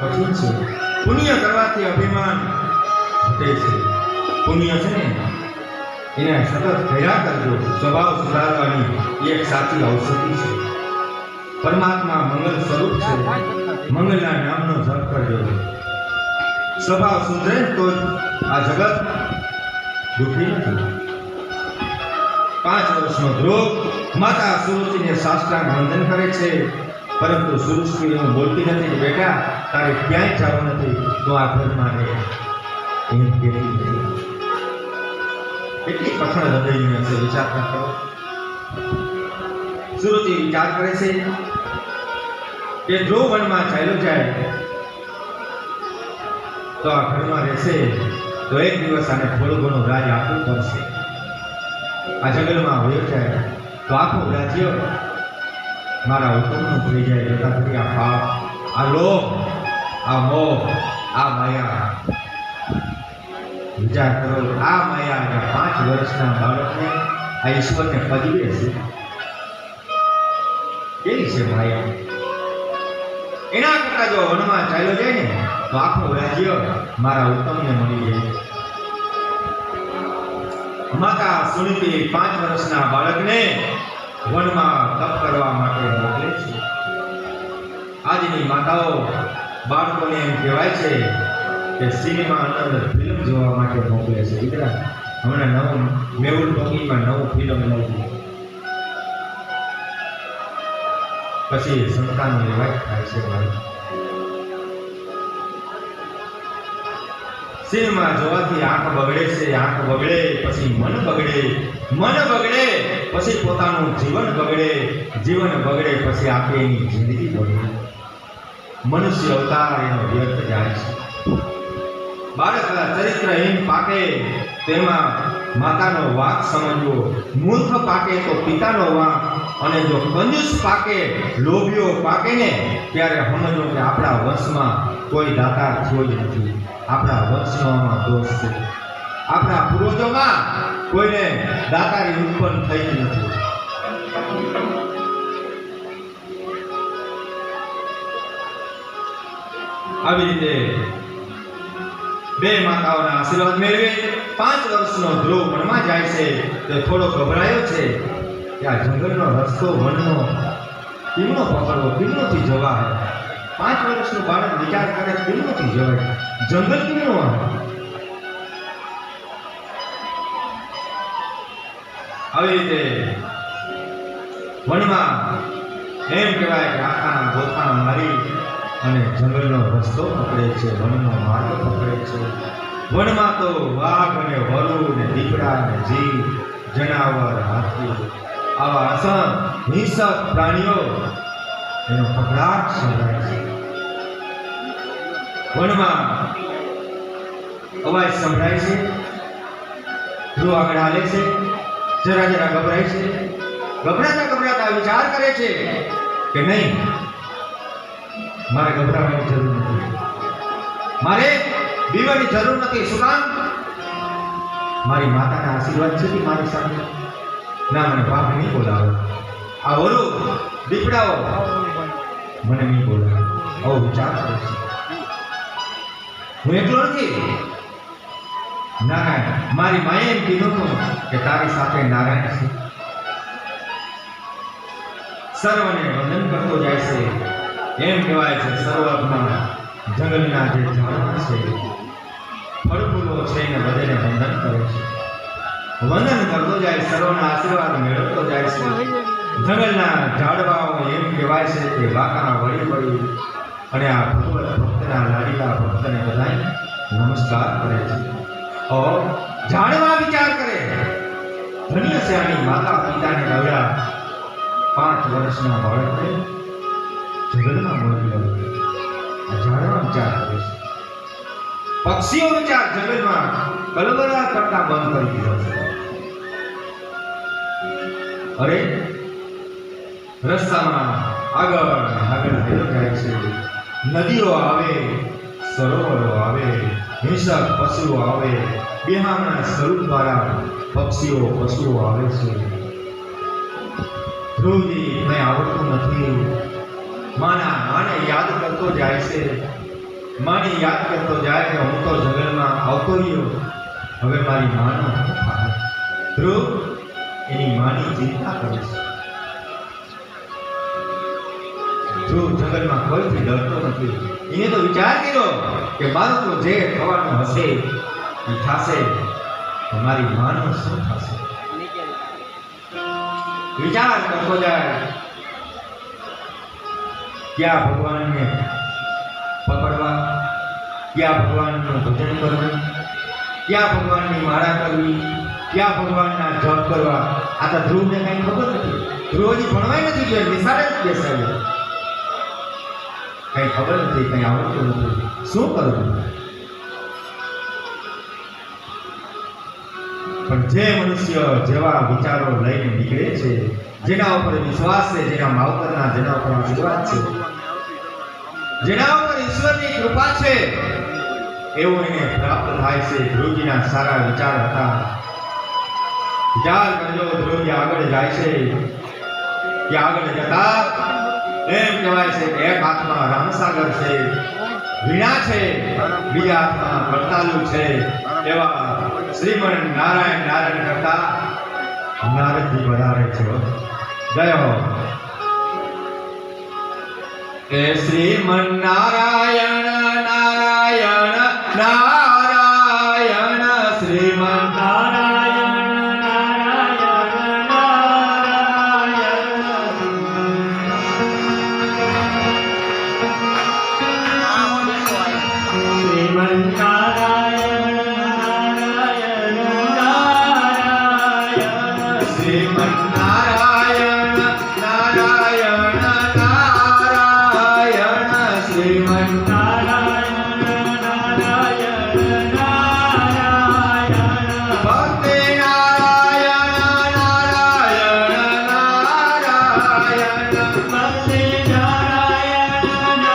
કઠિન છે. પુણ્ય કરવાથી અભિમાન ઘટે છે. પુણ્ય છે ને એને સતત કર્યા કરજો. સ્વભાવ સુધારવાની એક સાચી ઔષધિ છે. પરમાત્મા મંગલ સ્વરૂપ છે. મંગલના નામનો જપ કરજો. સ્વભાવ સુધરે તો આ જગત દુઃખી નથી. 5 વર્ષનો ધ્રુવ માતા સુરુચિને સાષ્ટાંગ વંદન કરે છે, પરંતુ સુરુચિ એવું બોલતી નથી કે બેટા તારે ક્યાંય જવું નથી, તો આ ઘરમાં રહે. એમ કહેતી નથી. કેટલી કઠણ હૃદયની હશે, વિચાર કરો. સુરુચિ વિચાર કરે છે કે જો વનમાં ચાલ્યો જાય તો આ ઘરમાં રહેશે, તો એક દિવસ આને થોડું ઘણું રાજ આપવું પડશે. આ જંગલમાં વયો જાય તો આખું રાજ્ય મારા હુકમનું થઈ જાય. જતા કરી આ પાપ, આ લોભ, આ મોહ, આ માયા. વિચાર કરો, આ માયા 5 વર્ષના બાળકને આ ઈશ્વરને પજવે છે. કેવી છે માયા? એના કરતા જો વનમાં ચાલ્યો જાય ને તો આખું રાજ્ય મારા ઉત્તમને મળી જાય. માતા સુનીતિ 5 વર્ષના બાળકને વનમાં તપ કરવા માટે મોકલે છે. આજની માતાઓ બાળકોને એમ કહેવાય છે કે સિનેમા અંદર ફિલ્મ જોવા માટે મોકલે છે. દીકરા હમણાં નવું મેહુલ ટોકીમાં નવું ફિલ્મ લાવ્યું, પછી સંતાન લેવાય થાય છે. ભાઈ સિનેમા જોવાથી આંખ બગડે છે, આંખ બગડે પછી મન બગડે, મન બગડે પછી પોતાનું જીવન બગડે, જીવન બગડે પછી આખી એની જિંદગી બગડે. મનુષ્ય અવતાર એનો વ્યર્થ જાય છે. બાળક ચરિત્રહીન પાકે તેમાં માતાનો વાંક સમજવો, મૂર્ખ પાકે તો પિતાનો વાંક, અને જો કંજૂસ પાકે, લોભીઓ પાકે ને ત્યારે સમજો કે આપણા વંશમાં કોઈ દાતાર થયો જ નથી. આપણા વંશમાં દોષ છે. આપણા પૂર્વજોમાં કોઈને દાતારી ઉત્પન્ન થઈ જ નથી. આવી રીતે બે માતાઓના આશીર્વાદ મેળવી 5 વર્ષનો ધ્રુવ વનમાં જાય છે. તે થોડો ગભરાયો છે કે આ જંગલનો રસ્તો, વનનો કેમનો પકડવો, કેમનોથી જવાય. 5 વર્ષનું બાળક વિચાર કરે કેમનોથી જવાય, જંગલ કેમનો આવે. આવી રીતે વનમાં એમ કહેવાય કે આખા ગોથા મારી અને જંગલનો રસ્તો પકડે છે, વનનો માર્ગ પકડે છે. વનમાં તો વાઘ અને વરુ ને દીપડા ને જીવ, જનાવર, હાથી, આવા અસંખ્ય હિંસક પ્રાણીઓ એનો પકડાટ સંભળાય છે. વનમાં અવાજ સંભળાય છે. ધ્રુવ આગળ હાલે છે, જરા જરા ગભરાય છે. ગભરાતા ગભરાતા વિચાર કરે છે કે નહીં, મારે ગભરાવાની જરૂર નથી, મારે બીવાની જરૂર નથી. શું કામ? મારી માતાના આશીર્વાદ છે મારી સાથે. ના, મને પાપ નહીં બોલાવો. આ વરુ દીપડાઓ મને નહીં બોલાવે. આવો વિચાર કરે છે. હું એકલો નથી. નારાયણ, મારી માએ એમ કીધું કે તારી સાથે નારાયણ છે. સર્વને વંદન કરતો જાય છે. એમ કહેવાય છે શરૂઆતમાં જંગલના જે ઝાડવા છે, ફળફૂલો છે એને બધાને વંદન કરે છે. વંદન કરતો જાય, સર્વના આશીર્વાદ મેળવતો જાય છે. જંગલના ઝાડવાઓ એમ કહેવાય છે કે વાંકા વળી વળી અને આ ભગવત ભક્તના લાડીલા ભક્તને બધાય નમસ્કાર કરે છે. ઝાડવા વિચાર કરે, ધન્ય છે આની માતા પિતાને લાવ્યા 5 વર્ષના બાળકને જંગલમાં મોકલ્યો. આ ઝાડવા વિચાર કરે છે. પક્ષીઓ વિચાર જંગલમાં કલબલા કરતા બંધ કરી દીધો છે. અરે રસ્તામાં આગળ આગળ જાય છે. નદીઓ આવે, સરોવરો આવે, હિંસક પશુઓ આવે, બિહામણા સ્વરૂપ દ્વારા પક્ષીઓ પશુઓ આવે છે. ધ્રુવજી કંઈ આવડતું નથી. માને યાદ કરતો જાય છે માની યાદ કરતો જાય કે હું તો જંગલમાં આવતો રહ્યો, હવે મારી માનો શું થાય? ધ્રુવ એની માની ચિંતા કરે છે. ધ્રુવ જંગલમાં કોઈથી ડરતો નથી. એને તો વિચાર કર્યો કે મારું તો જે થવાનું હશે એ થશે, તો મારી માનો શું થશે? વિચાર કરતો જાય ક્યાં ભગવાનને પકડવા, ક્યાં ભગવાનનું ભજન કરવું, ક્યાં ભગવાનની માળા કરવી, ક્યાં ભગવાનના જપ કરવા. આ તો ધ્રુવને કઈ ખબર નથી. ધ્રુવ હજી ભણવાય નથી ગયો, નિશાળે જ બેસાડ્યો. કઈ ખબર નથી, કઈ આવડતું નથી, શું કરવું? પણ જે મનુષ્ય જેવા વિચારો લઈને નીકળે છે, જેના ઉપર વિશ્વાસ છે, જેના માવતરના જેના ઉપર આશીર્વાદ છે, જેના ઉપર ઈશ્વરની કૃપા છે, એવું એને પ્રાપ્ત થાય છે. ધ્રુવજીના સારા વિચાર હતા. વિચાર કરજો, ધ્રુવજી આગળ જાય છે. કે આગળ જતા એમ કહેવાય છે કે એક હાથમાં રામસાગર છે, વીણા છે, બીજા હાથમાં કરતાલુ છે. એવા શ્રીમન નારાયણ નારાયણ કરતા નારદજી વધારે છે. જય હો. કે શ્રીમન નારાયણ નારાયણ નારાયણ, શ્રીમન નારાયણ નારાયણ નારાયણ, શ્રીમન નારાયણ નારાયણ નારાયણ, શ્રીમન નારાયણ નારાયણ નારાયણ, શ્રીમન નારાયણ નારાયણ નારાયણ, ભક્તિ નારાયણ નારાયણ નારાયણ, ભક્તિ નારાયણ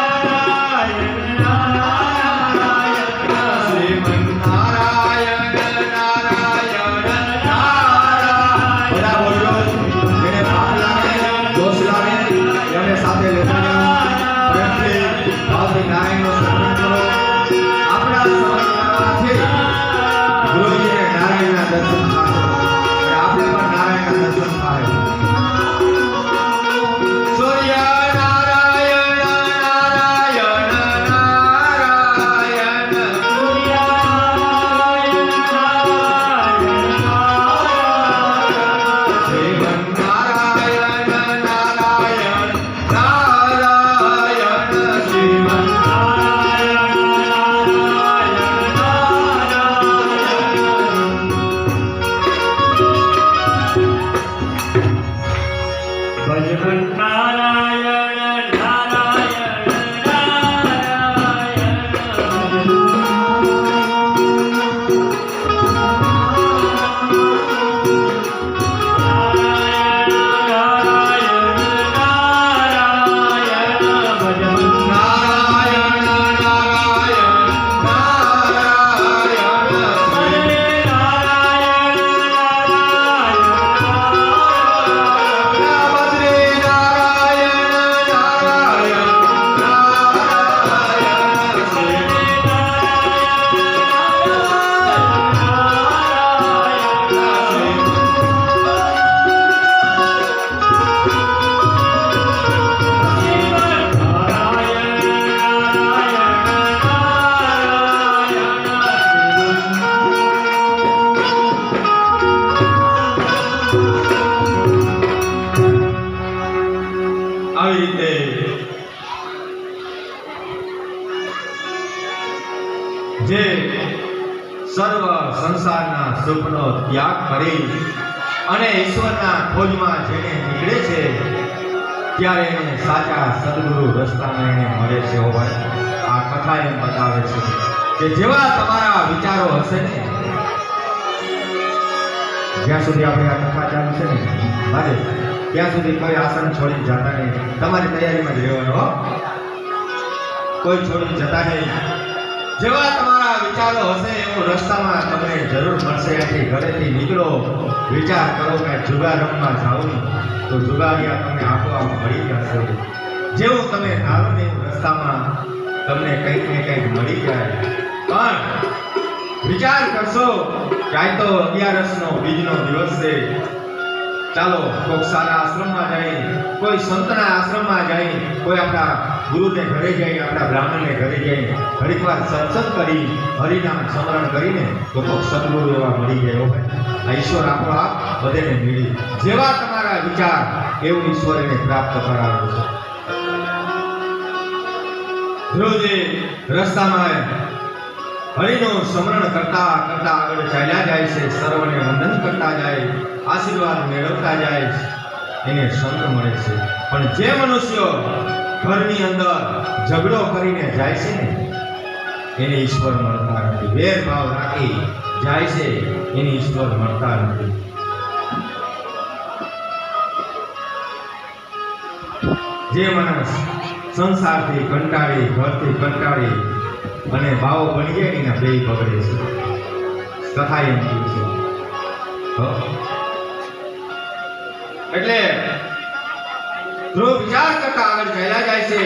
નારાયણ નારાયણ, શ્રીમન નારાયણ નારાયણ નારાયણ. બધા બોલો, જેને પાપ લાગે, દોષ લાગે, એને સાથે લેતા જાઓ. પ્રેમથી ભાવથી નારાયણનું સ્મરણ કરો. આપણા સ્મરણ કરવાથી ગુરુજીને નારાયણના દર્શન થશે અને આપણે પણ નારાયણના દર્શન થાય. સૂર્ય નારાયણ નારાયણ નારાયણ, સૂર્ય નારાયણ નારાયણ નારાયણ, શ્રીમન નારાયણ નારાયણ નારાયણ, શ્રીમન નારાયણ નારાયણ નારાયણ, ભજન નારાયણ નારાયણ આવી રીતે જે સર્વ સંસારના સુખનો ત્યાગ કરી અને ઈશ્વરના ખોજમાં જેને નીકળે છે, ત્યારે એને સાચા સદગુરુ રસ્તામાં એને મળે છે. હો ભાઈ, આ કથા એમ બતાવે છે કે જેવા તમારા વિચારો હશે ને, જ્યાં સુધી આપણે આ કથા ચાલુ છે ને મારે, ત્યાં સુધી કોઈ આસન છોડી જતા નહીં. તમારી તૈયારીમાં જ રહેવાનું હો, કોઈ છોડી જતા નહીં. જેવા તમારા વિચારો હશે એવું રસ્તામાં તમને જરૂર મળશે. અહીંથી ઘરેથી નીકળો, વિચાર કરો કે જુગાર રમવા જાઓ તો જુગારિયા તમને આપોઆપ મળી જશે. જેવું તમે ધારો ને એવું રસ્તામાં તમને કંઈક ને કંઈક મળી જાય. પણ વિચાર કરશો કે આજ તો 11નો બીજનો દિવસ છે. ચાલો કોઈ સારા આશ્રમમાં જાય, કોઈ સંતના આશ્રમમાં જાય, કોઈ આપણા ગુરુને ઘરે જાય, આપણા બ્રાહ્મણને ઘરે જાય, ઘડીક વાર સત્સંગ કરી હરિનામ સ્મરણ કરીને તો કોઈક સદગુરુ એવા મળી જાય. આ ઈશ્વર આપણો આપ બધાને મળી. જેવા તમારા વિચાર એવું ઈશ્વર એને પ્રાપ્ત કરાવે છે. ધ્રુવજી રસ્તામાં હરિનું સ્મરણ કરતા કરતા આગળ ચાલ્યા જાય છે. સર્વને વંદન કરતા જાય, આશીર્વાદ મેળવતા જાય, એને સંત મળે છે. પણ જે મનુષ્યો ઘરની અંદર ઝઘડો કરીને જાય છે ને એને ઈશ્વર મળતા નથી. ભેદભાવ રાખી જાય છે એને ઈશ્વર મળતા નથી. જે માણસ સંસારથી કંટાળી, ઘરથી કંટાળી અને ભાવો બની જાય એના બે બગડે છે. કથા એમ કહે છે. એટલે ધ્રુવ વિચાર કરતા આગળ ચાલ્યા જાય છે.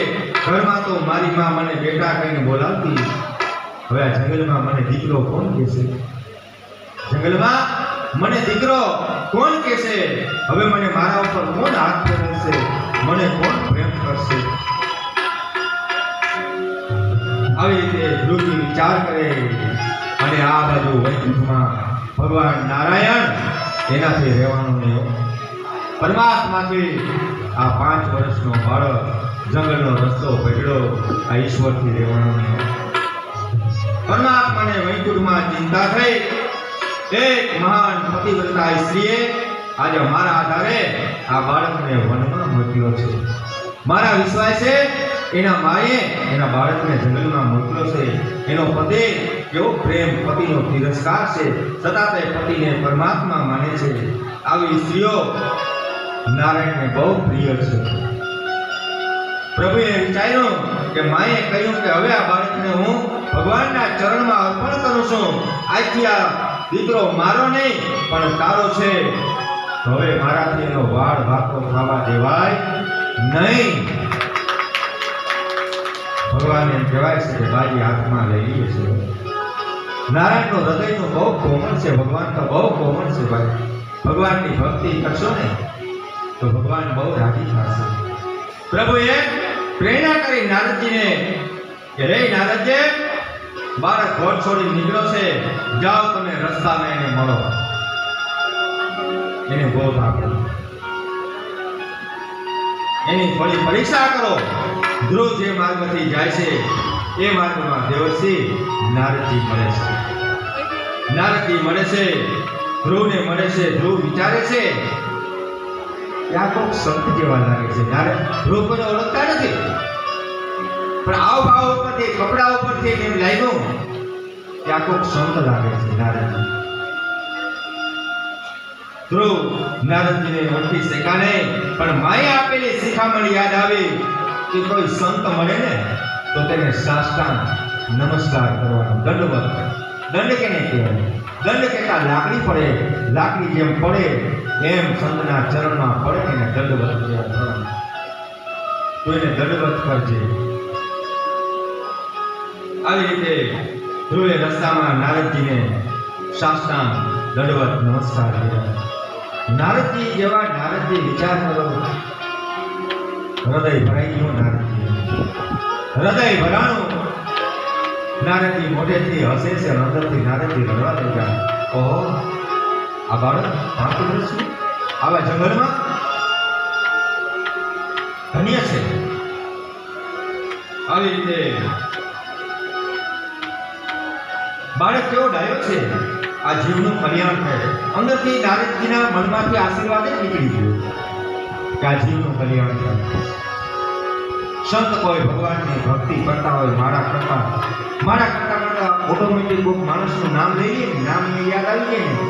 ઘરમાં તો મારી માં મને બેટા કહીને બોલાવતી, હવે આ જંગલમાં મને દીકરો કોણ કહેશે? જંગલમાં મને દીકરો કોણ કહેશે? હવે મને મારા ઉપર કોણ હાથ ફેરવશે? મને કોણ પ્રેમ કરશે? આવી રીતે ધ્રુવજી વિચાર કરે અને આ બાજુ વૈકુંઠમાં ભગવાન નારાયણ એનાથી રહેવાનું નહીં. પરમાત્માથી આ 5 વર્ષનો બાળક જંગલનો રસ્તો પકડ્યો. આ ઈશ્વરથી રહેવાનું નહીં. પરમાત્માને વૈકુંઠમાં ચિંતા થઈ. એક મહાન પતિવ્રતા સ્ત્રીએ આજે મારા આધારે આ બાળકને વનમાં મોકલ્યો છે. મારા વિશ્વાસે એના માએ એના બાળકને જંગલમાં મોકલ્યો છે. એનો પતિ કેવો પ્રેમ, પતિનો તિરસ્કાર છે, છતાં તે પતિને પરમાત્મા માને છે. આવી સ્ત્રીઓ નારાયણને બહુ પ્રિય છે. પ્રભુએ વિચાર્યું કે માએ કહ્યું કે હવે આ બાળકને હું ભગવાનના ચરણમાં અર્પણ કરું છું. આજથી આ દીકરો મારો નહીં પણ તારો છે. હવે મારાથી એનો વાળ વાંકો થવા દેવાય નહીં. ભગવાન એમ કહેવાય છે કે બાજી હાથમાં લઈ લઈએ છે. નારાયણનો હૃદયનો બહુ કોમળ છે. ભગવાન તો બહુ કોમળ છે ભાઈ. ભગવાનની ભક્તિ કરશો ને તો ભગવાન બહુ રાજી થશે. પ્રભુએ પ્રેરણા કરી નારદજીને કે રે નારદજી, બાળક ઘર છોડી નીકળ્યો છે, જાઓ તમે રસ્તામાં એને મળો, એને બોધ આપો, એની થોડી પરીક્ષા કરો. ધ્રુવ જે માર્ગથી જાય છે એ માર્ગમાં દેવર્ષિ નારદજી મળે છે. નારદજી મળે છે, ધ્રુવને મળે છે. ધ્રુવ વિચારે છે કે આ કોઈક સંત જેવા લાગે છે. નારદ ધ્રુવ કોઈને ઓળખતા નથી, પણ હાવભાવ ઉપરથી, કપડા ઉપરથી એમ લાગ્યું કે આ કોઈક સંત લાગે છે. નારદજી ધ્રુવ નારદજીને ઓળખી શક્યા નહીં, પણ માએ આપેલી શિખામણ યાદ આવી કે કોઈ સંત મળે ને તો તેને સાષ્ટાંગ નમસ્કાર કરવાનો. દંડવત. દંડ કેને કહેવાય? દંડ કહેતા લાકડી પડે, લાકડી જેમ પડે એમ સંતના ચરણમાં પડે એને દંડવત કહેવાય. તો એને દંડવત કરજે. આવી રીતે ધ્રુવે રસ્તામાં નારદજીને સાષ્ટાંગ દંડવત નમસ્કાર કર્યા. નારદજી જેવા નારદજી વિચાર કરો, હૃદય ભરાઈ ગયું. નારદજી હૃદય ભરાણું. નારદજી મોઢેથી હસે છે, અંદરથી નારદજી રડવા લાગ્યા. ઓહો, આ બાળક 5 વર્ષનું આવા જંગલમાં ધન્ય છે. આવી રીતે બાળક કેવો ડાયો છે, આ જીવનું કલ્યાણ થાય. અંદરથી નારદજીના મનમાંથી આશીર્વાદ જ નીકળી ગયો કે આ જીવનું કલ્યાણ થાય. સંત કોઈ ભગવાનની ભક્તિ કરતા હોય, મારા કરતા ઓટોમેટિક કોઈક માણસનું નામ લઈ લે, નામ યાદ આવી જાય ને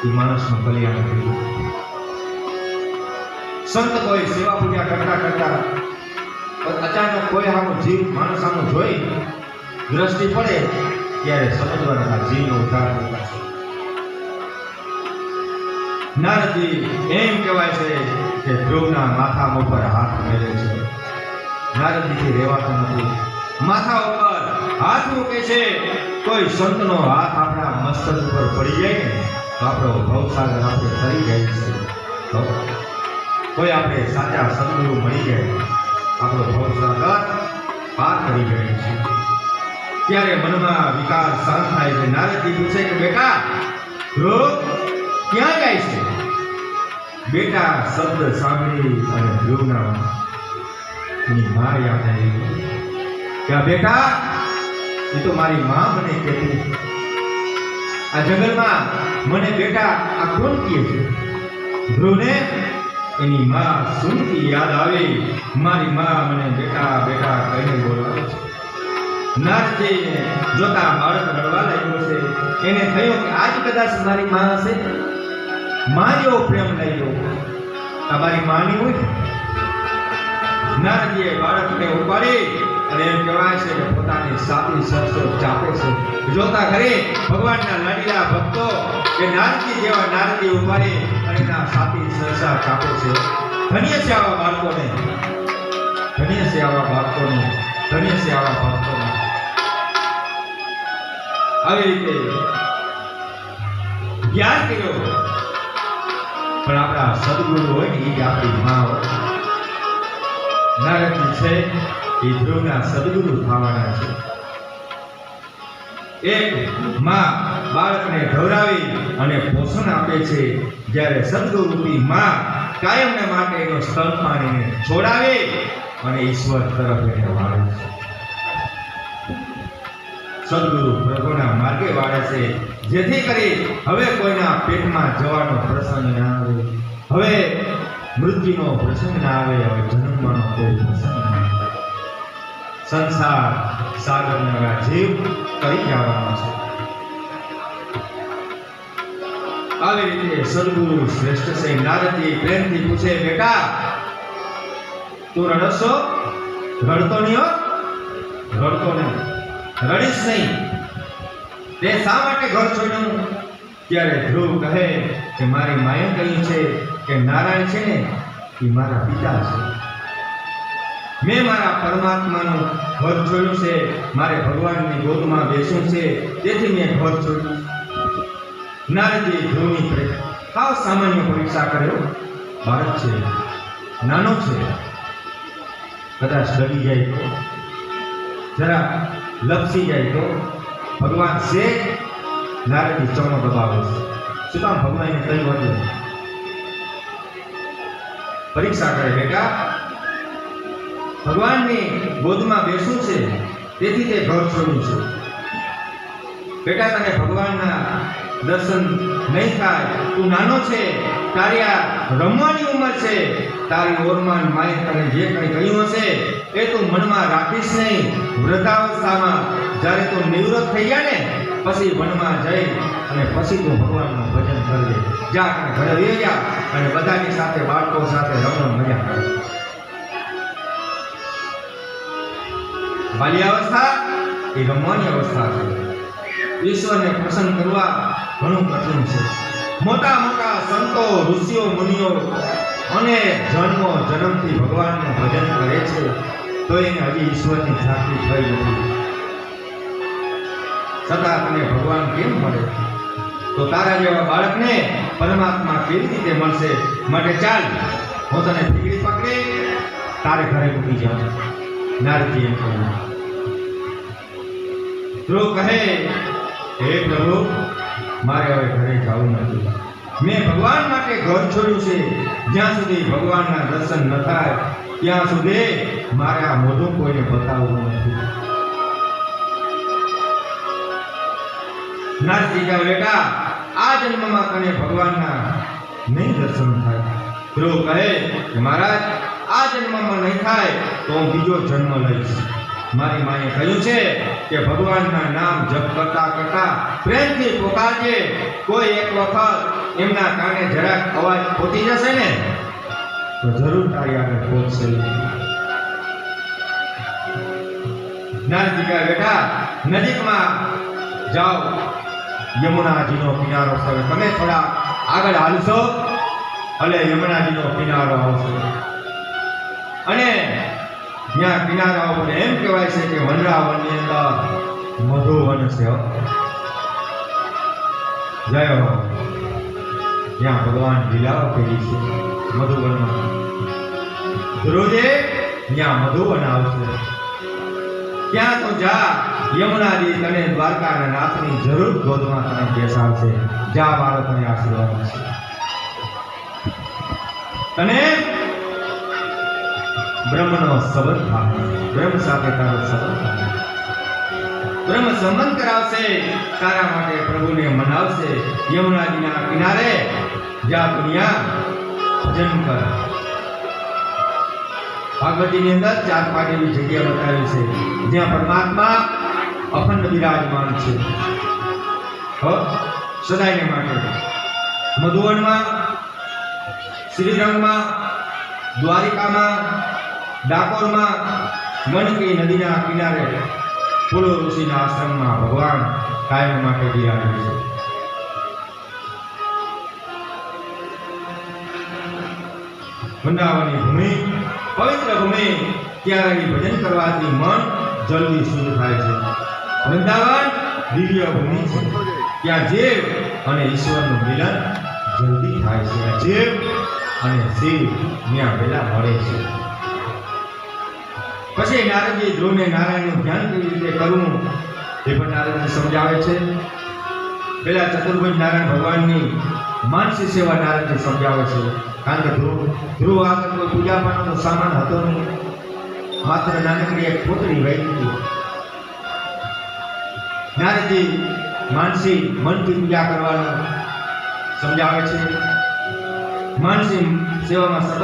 એ માણસનું કલ્યાણ થઈ જાય. સંત કોઈ સેવા પૂજા કરતા કરતા અચાનક કોઈ આનો જીવ માણસ આનો જોઈ દ્રષ્ટિ પડે ત્યારે સમજવાના જીવનો ઉદ્ધાર થતા છે. નારદજી એમ કહેવાય છે કે ધ્રુવના માથા ઉપર હાથ મેળવે છે. નારદજીથી રહેવાતું નથી. માથા ઉપર હાથ મૂકે છે, કોઈ સંતનો હાથ આપણા મસ્તક ઉપર પડી જાય ને તો આપણો ભવસાગર આપણે તરી જાય છે. કોઈ આપણે સાચા સદગુરુ મળી જાય આપણો ભવસાગર પાર કરી જાય છે. ત્યારે મનમાં વિકાર શાંત થાય છે. નારદજી પૂછે કે બેટા ધ્રુવ ક્યાં જાય છે? બેટા શબ્દ સાંભળી અને ધ્રુવના એની મા યાદ આવી કે બેટા એ તો મારી મા મને કહેતી, આ જંગલમાં મને બેટા આ કોણ કહે છે? ધ્રુવને એની મા સુનતી યાદ આવી. મારી મા મને બેટા બેટા કહીને બોલાવે છે. નારદજીને જોતા બાળક રડવા લાગ્યો છે. એને થયું કે આજ કદાચ મારી મા હશે. મા જેવો પ્રેમ લાગ્યો તમારી માની હોય. નારદજીએ બાળકને ઉપાડી અને એમ કહેવાય છે કે પોતાની સાતી સરસો ચાપે છે. જોતા ઘરે ભગવાનના લાડીલા ભક્તો કે નારદજી જેવા નારદી ઉપાડી અને એના સાતી સરસા ચાપે છે. ધન્ય છે આવા બાળકોને, ધન્ય છે આવા બાળકોને, ધન્ય છે આવા ભક્તોને. આવી રીતે જ્ઞાન કર્યો પણ આપણા સદગુરુ હોય ને એ આપણી મા હોય. નારદજી છે એ ધ્રુવના સદગુરુ થવાના છે. એક માં બાળકને ખવડાવી અને પોષણ આપે છે, જ્યારે સદગુરુની માં કાયમને માટે એનો સ્તનપાન એને છોડાવે અને ઈશ્વર તરફ એને વાળે છે. સદગુરુ પ્રભુના માર્ગે વાળે છે, જેથી કરી હવે કોઈના પેટમાં જવાનો પ્રસંગ ના આવે, હવે મૃત્યુનો પ્રસંગ ના આવે, હવે જન્મવાનો કોઈ પ્રસંગ ના આવે. સંસાર સાગરના જીવ કરી જવાનો છે. આવી રીતે સદગુરુ શ્રેષ્ઠ છે. નારદજી પ્રેમથી પૂછે બેટા તું રડશો? રડતો નહીં હો, રડતો નહીં, રડીશ નહીં. તે શા માટે ઘર છોડ્યું? ત્યારે ધ્રુવ કહે કે મારી માએ કહ્યું છે કે નારાયણ છે ને એ મારા પિતા છે. મેં મારા પરમાત્માનું ઘર છોડ્યું છે, મારે ભગવાનની ગોદમાં બેસવું છે, તેથી મેં ઘર છોડ્યું. નારદજી ધ્રુવની સાવ સામાન્ય પરીક્ષા કર્યો. બાળક છે, નાનો છે, કદાચ ડરી જાય તો, જરા લપસી જાય તો ભગવાન છે. નારદજી ચમો દબાવે છે. શું કામ? ભગવાનને કઈ વધુ પરીક્ષા કરે. બેટા ભગવાનની ગોદમાં બેસવું છે, તેથી તે ઘર છોડ્યું છે. બેટા તને ભગવાનના દર્શન નહીં થાય, તું નાનો છે, તારી આ રમવાની ઉંમર છે, તારી ઓરમાં માએ તને જે કંઈ કહ્યું હશે એ તું મનમાં રાખીશ નહીં. વૃદ્ધાવસ્થામાં જ્યારે તું નિવૃત્ત થઈ ગયા ને પછી વનમાં જઈ અને પછી તું ભગવાનનું ભજન કરજે. જા અને ઘરે વહી જા અને બધાની સાથે બાળકો સાથે રમણ મજા કરે. બાલ્યાવસ્થા એ રમવાની અવસ્થા છે. ઈશ્વરને પ્રસન્ન કરવા ઘણું કઠિન છે. મોટા મોટા સંતો, ઋષિઓ, મુનિઓ અને જન્મથી ભગવાનનું ભજન કરે છે તો એને હજી ઈશ્વરની પ્રાપ્તિ થઈ નથી. છતાં તને ભગવાન કેમ મળે? તો તારા જેવા બાળકને પરમાત્મા કેવી રીતે મળશે? માટે ચાલ, હું તને ઠીકડી પકડી તારે ઘરે મૂકી જાઉં. નારદજી એમ કહ્યું. ધ્રુવ કહે હે પ્રભુ મારે હવે ઘરે જવું નથી. મેં ભગવાન માટે ઘર છોડ્યું છે. જ્યાં સુધી ભગવાનના દર્શન ન થાય ત્યાં સુધી મારે આ મોઢું કોઈને બતાવવું નથી. નારદજી કહે બેટા આ જન્મમાં તને ભગવાનના નહીં દર્શન થાય. ધ્રુવ કહે કે મહારાજ આ જન્મમાં નહીં થાય તો હું બીજો જન્મ લઈશ. મારી માએ કહ્યું છે કે ભગવાનના નામ જપ કરતા કરતા પ્રેમથી પોકારજે. કોઈ એક વખત એમના કાને જરાક અવાજ પહોંચી જશે ને તો જરૂર તારી આગળ પહોંચશે. નારદજી કહે બેટા નજીકમાં જાઓ, યમુનાજીનો કિનારો છે. તમે થોડા આગળ હાલશો એટલે યમુનાજીનો કિનારો આવશે અને ત્યાં કિનારા ઉપર એમ કહેવાય છે કે વનરાવનની અંદર મધુવન છે. જય હો. ત્યાં ભગવાન લીલાઓ કરી છે મધુવનમાં. ધ્રુવજે ત્યાં મધુવન આવશે. ત્યાં તો જા, યમુનાજી તને દ્વારકાના નાથની જરૂર ગોદમાં તને બેસાડશે. જા મારો તને આશીર્વાદ છે. તને બ્રહ્મનો સંબંધ થાય, બ્રહ્મ સાથે તારો સંબંધ થાય. બ્રહ્મ સંબંધ કરાવશે, તારા માટે પ્રભુને મનાવશે. યમુનાજીના કિનારે જા દુનિયા ભજન કર. ભાગવતીની અંદર 4-5 એવી જગ્યા બતાવી છે જ્યાં પરમાત્મા અખંડ બિરાજમાન છે સદાયને માટે. મધુવનમાં, શ્રીરંગમાં, દ્વારિકામાં, ડાકોરમાં, મનકી નદીના કિનારે પુલો ઋષિના આશ્રમમાં ભગવાન કાયમ માટે બિરાજે છે. વૃંદાવનની ભૂમિ પવિત્ર ભૂમિ, ત્યાં ભજન કરવાથી મન જલ્દી શુદ્ધ થાય છે. વૃંદાવન દિવ્ય ભૂમિ છે, ત્યાં જીવ અને ઈશ્વરનું મિલન જલ્દી થાય છે. જીવ અને શિવ ત્યાં પહેલા મળે છે. પછી નારદજી ધ્રુવને નારાયણનું ધ્યાન કેવી રીતે કરવું એ પણ નારદજી સમજાવે છે. પહેલા ચતુર્ભુજ નારાયણ ભગવાનની માનસી સેવા નારદજી સમજાવે છે. કારણ કે ધ્રુવ આગળ કોઈ પૂજા પાઠનો સામાન હતો નહીં, માત્ર નાનકડી એક પોતળી વહી હતી. નારદજી માનસી મનથી પૂજા કરવાનું સમજાવે છે. માનસી સેવામાં સતત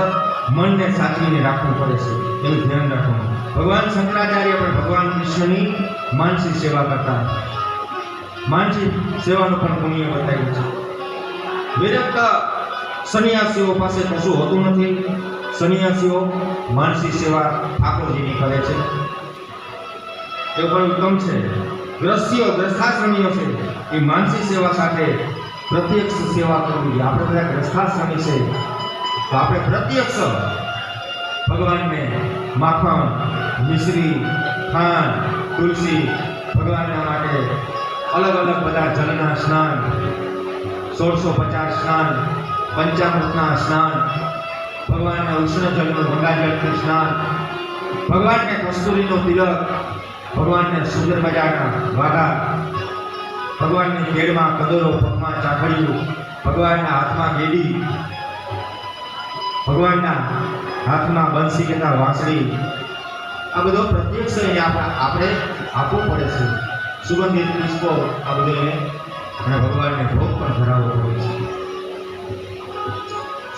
મનને સાચવીને રાખવું પડે છે, એનું ધ્યાન રાખવાનું. ભગવાન શંકરાચાર્ય પણ ભગવાન કૃષ્ણની માનસી સેવા કરતા. માનસી સેવાનું પણ પુણ્ય બતાવ્યું છે. વિરક્ત સંન્યાસીઓ પાસે કશું હોતું નથી. સંન્યાસીઓ માનસી સેવા ઠાકોરજીની કરે છે, એ પણ ઉત્તમ છે. ગ્રસ્થાશ્રમીઓ છે, એ માનસી સેવા સાથે પ્રત્યક્ષ સેવા કરવી. આપણે બધા ગ્રસ્થાશ્રમી છે તો આપણે પ્રત્યક્ષ ભગવાનને માખણ, મિશ્રી, ખાંડ, તુલસી, ભગવાનના માટે અલગ અલગ બધા જલના સ્નાન, 1650 સ્નાન, પંચામૃતના સ્નાન, ભગવાનના ઉષ્ણ જળનું ગંગાજળથી સ્નાન, ભગવાનને કસ્તુરીનો તિલક, ભગવાનને સુંદર મજાના વાઘા, ભગવાનની કેડમાં કદરો, પગમાં ચાકડીયું, ભગવાનના હાથમાં ગેડી, ભગવાનના હાથમાં બંસી કહેતા વાંસળી, આ બધો પ્રત્યક્ષ આપણે આપવું પડે છે. સુગંધિત પુષ્પો, આ બધું એને અને ભગવાનને ભોગ પણ ધરાવવો પડે છે.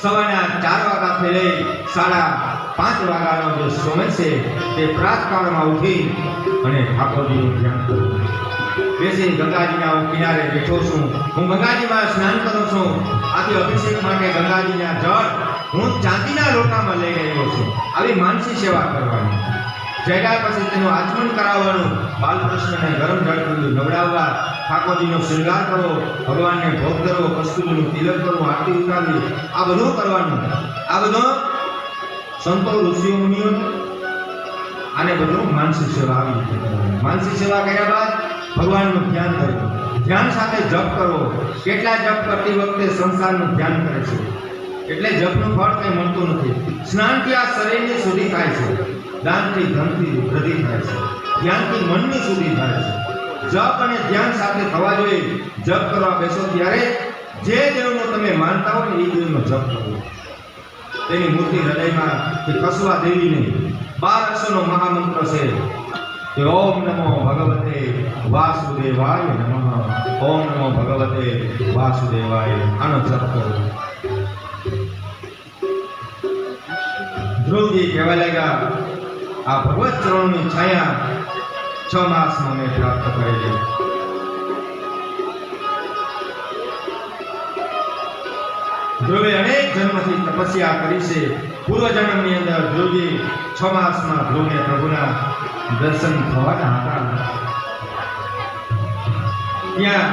સવારના 4 વાગ્યાથી લઈ 5:30 વાગ્યાનો જે સમય છે તે પ્રાતકાળમાં ઉઠી અને ઠાકોરજીનું ધ્યાન કરવું. બેસી ગંગાજીના કિનારે બેઠો છું, હું ગંગાજીમાં સ્નાન કરું છું. આથી અભિષેક માટે ગંગાજીના જળ હું ચાંદીના લોટામાં લઈ રહ્યો છું. આવી માનસી સેવા કરવાની. જગ્યા પછી તેનું આચમન કરાવવાનું, બાલકૃષ્ણને ગરમ જળથી નવડાવવા, ઠાકોરજીનો શૃંગાર કરો, ભગવાનને ભોગ કરો, કસ્તુરીનું તિલક કરો, આરતી ઉતારવી, આ બધું કરવાનું. આ બધું સંતો ઋષિઓ મુનિઓ આને બધું માનસી સેવા આવી રીતે કરવાની. માનસી સેવા કર્યા બાદ ભગવાનનું ધ્યાન કરવું. ધ્યાન સાથે જપ કરવો. કેટલા જપ કરતી વખતે સંસારનું ધ્યાન કરે છે એટલે જપનું ફળ કંઈ મળતું નથી. સ્નાનથી આ શરીરની શુદ્ધિ થાય છે, દાનથી ધનથી વૃદ્ધિ થાય છે, ધ્યાનથી મનની શુદ્ધિ થાય છે. જપ અને ધ્યાન સાથે થવા જોઈએ. જપ કરવા બેસો ત્યારે જે દેવનો તમે માનતા હો ને એ દેવનો જપ કરવો. તેની મૂર્તિ હૃદયમાં કે કસવા દેવી નહીં. 12 અક્ષરનો મહામંત્ર છે કે ઓમ નમો ભગવતે વાસુદેવાય નમઃ. ઓમ નમો ભગવતે વાસુદેવાય. આનો જપ કરો. ધ્રુવજી કહેવા લાગ્યા, આ ભગવત ચરણોની છાયા 6 માસમાં મેં પ્રાપ્ત કરેલી. ધ્રુવે અનેક જન્મથી તપસ્યા કરી છે. પૂર્વજન્મની અંદર ધ્રુવજી 6 માસમાં ધ્રુવને પ્રભુના દર્શન થવાના હતા. ત્યાં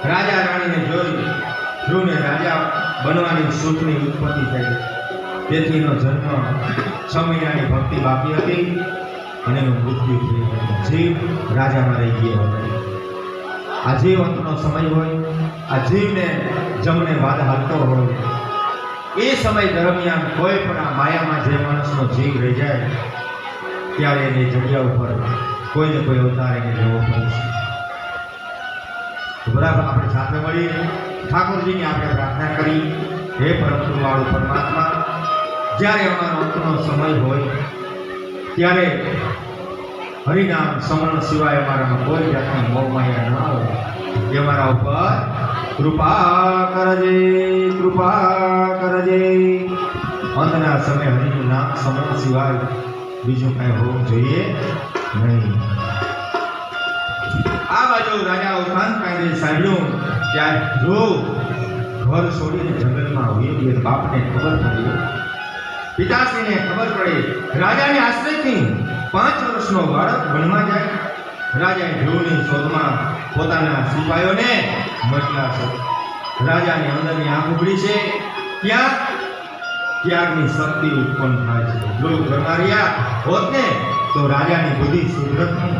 રાજા રાણીને જોઈ ધ્રુવને રાજા બનવાની સુખની ઉત્પત્તિ થઈ. તેથી એનો જન્મ 6 મહિનાની ભક્તિ બાકી હતી અને એનું મૃત્યુ થયું. જીવ રાજામાં રહી ગયો હતો. આ જીવ અંતનો સમય હોય, આ જીવને જમને વાદ હાલતો હોય, એ સમય દરમિયાન કોઈ પણ આ માયામાં જે માણસનો જીવ રહી જાય ત્યારે એની જગ્યા ઉપર કોઈને કોઈ અવતાર એને લેવો પડે છે. તો બરાબર આપણે સાથે મળી ઠાકોરજીની આપણે પ્રાર્થના કરી, હે પરમ કૃપાળુ પરમાત્મા, જ્યારે અમારો અંતનો સમય હોય ત્યારે હરિનામ સ્મરણ સિવાય અમારામાં કોઈ જાતની મોહ માયા ન આવે એ અમારા ઉપર કૃપા કરજે, કૃપા કરજે. અંતના સમય હરિનું નામ સ્મરણ સિવાય બીજું કાંઈ હોવું જોઈએ નહીં. આ બાજુ રાજા અવસાન કાંઈ સાંભળ્યું ત્યારે ધ્રુવ ઘર છોડીને જંગલમાં ઉભી બાપને ખબર પડી, પિતાશ્રીને ખબર પડી. રાજાને આશ્રયથી 5 વર્ષનો બાળક વનમાં જાય. રાજાએ ધ્રુવની શોધમાં પોતાના સિપાહીઓને મોકલ્યા છે. રાજાની અંદરની આંખ ઉઘડી છે, ત્યાં ત્યાગની શક્તિ ઉત્પન્ન થાય છે. ધ્રુવ ઘરમાં રહ્યા હોત ને તો રાજાની બુદ્ધિ સુધરત નહીં,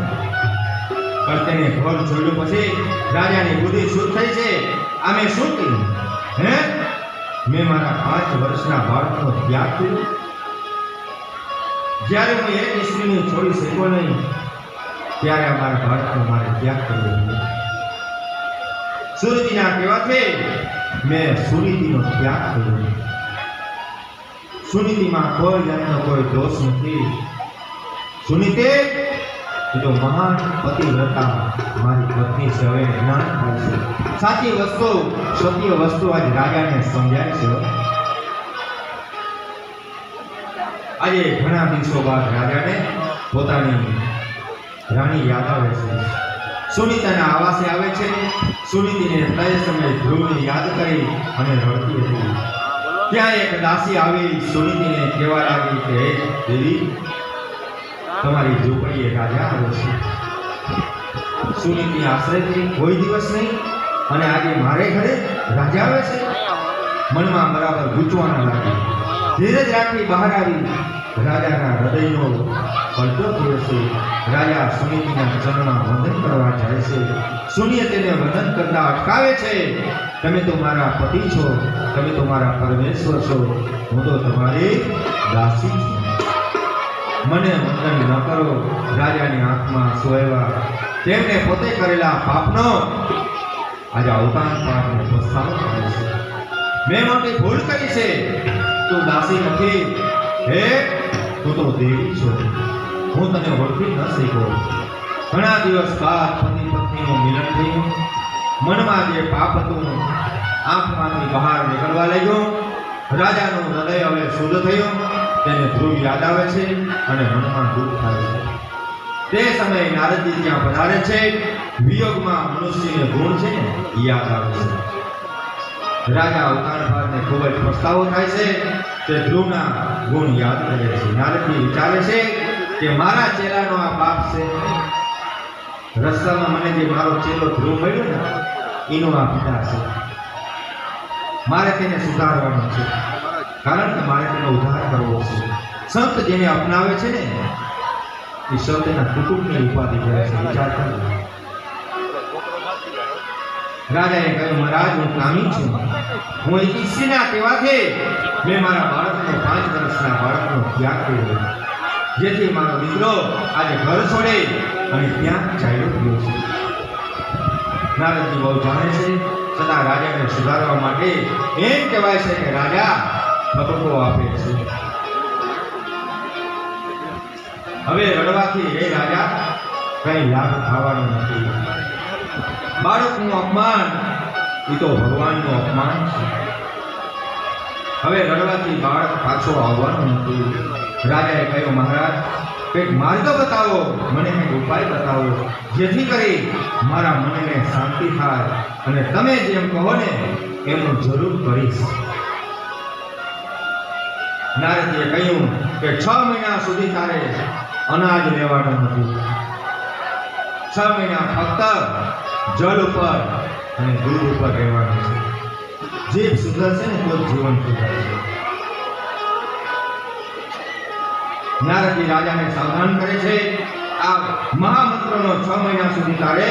પણ તેને ઘર છોડ્યું પછી રાજાની બુદ્ધિ શુદ્ધ થઈ છે. આમે શું કર્યું? હે, મેં મારા 5 વર્ષના બાળકનો ત્યાગ કર્યો. જ્યારે હું એક સ્ત્રીને છોડી શક્યો નહીં ત્યારે અમારા બાળકનો મારે ત્યાગ કરવો જોઈએ. સુરતીના કહેવાથી મેં સુનીતિનો ત્યાગ કર્યો. સુનીતિમાં કોઈ જાતનો કોઈ દોષ નથી. સુનીતિ એ તો મહાન પતિવ્રતા મારી પત્ની છે. હવે જ્ઞાન થાય છે. સાચી વસ્તુ, સત્ય વસ્તુ આજ રાજાને સમજાય છે. આજે ઘણા દિવસો બાદ રાજાને પોતાની રાણી યાદ આવે છે. સુનીતાના આવાસે આવે છે. સુનીતિને તે સમયે ધ્રુવને યાદ કરી અને રડતી હતી. ત્યાં એક દાસી આવી સુનીતિને કહેવા લાગી કે હે દેવી, તમારી ઝૂંપડીએ રાજા આવે છે. સુનીતિ આશ્રયથી કોઈ દિવસ નહીં અને આજે મારે ઘરે રાજા આવે છે. મનમાં બરાબર ગૂંચવાના લાગી. ધીરજ રાખી બહાર આવી. રાજાના હૃદયનો પલટો થયો છે. રાજા સુનીતિના ચરણમાં વંદન કરવા જાય છે. સુનીએ તેને વંદન કરતા અટકાવે છે. તમે તો મારા પતિ છો, તમે તો મારા પરમેશ્વર છો, હું તો તમારી દાસી છું. મને વંદન ન કરો. રાજાની આંખમાં સોયવા તેમને પોતે કરેલા પાપનો આજે અવતાર પાપનો પસ્તાવો થાય છે. મેં મોટી ભૂલ કરી છે. તું દાસી નથી, હે તું તો દેવી છો. હું તને ઓળખી ન શક્યો. ઘણા દિવસ બાદ પતિ પત્નીનું મિલન થયું. મનમાં જે પાપ હતું આંખમાંથી બહાર નીકળવા લાગ્યું. રાજાનું હૃદય હવે શુદ્ધ થયું. તેને ધ્રુવ યાદ આવે છે અને મનમાં દુઃખ થાય છે. તે સમયે નારદજી ત્યાં પધારે છે. વિયોગમાં મનુષ્યને ગુણ છે ને યાદ આવે છે. રાજા અવતાર ભાગને ખૂબ જ પસ્તાવો થાય છે. તે ધ્રુવના ગુણ યાદ કરે છે. નારદજી વિચારે છે કે મારા ચેલાનો આ પાપ છે. રસ્તામાં મને જે મારો ચેલો ધ્રુવ મળ્યો ને એનો આ પિતા છે. મારે તેને સુધારવાનો છે, કારણ કે મારે તેનો ઉદ્ધાર કરવો છે. સંત જેને અપનાવે છે ને એ સંતના કુટુંબની ઉપાધિ કરે છે. વિચાર કરો. રાજાએ કહ્યું, મહારાજ હું કામી છું. હું ઈશ્વરના કહેવાથી મેં મારા બાળકનો 5 વર્ષના બાળકનો ત્યાગ કર્યો, જેથી મારો દીકરો આજે ઘર છોડે અને ત્યાં ચાલ્યો ગયો છે. નારદજી બહુ જાણે છે, છતાં રાજાને સુધારવા માટે એમ કહેવાય છે કે રાજા ઠપકો આપે છે. હવે રડવાથી હે રાજા કઈ લાભ થવાનો નથી. બાળકનું અપમાન એ તો ભગવાનનું અપમાન છે. હવે રડવાથી બાળક પાછો આવવાનું નથી. રાજાએ કહ્યું, મહારાજ કંઈક માર્ગ બતાવો, મને કંઈક ઉપાય બતાવો, જેથી કરી મારા મનને શાંતિ થાય અને તમે જેમ કહો ને એમ હું જરૂર કરીશ. નારદજીએ કહ્યું કે 6 મહિના સુધી તારે અનાજ લેવાનું નથી. 6 મહિના ફક્ત જળ ઉપર અને દૂધ ઉપર રહેવાનું છે. જીભ સુધરશે ને તો જીવન સુધરશે. નારદજી રાજાને સાવધાન કરે છે, આ મહામંત્રનો 6 મહિના સુધી તારે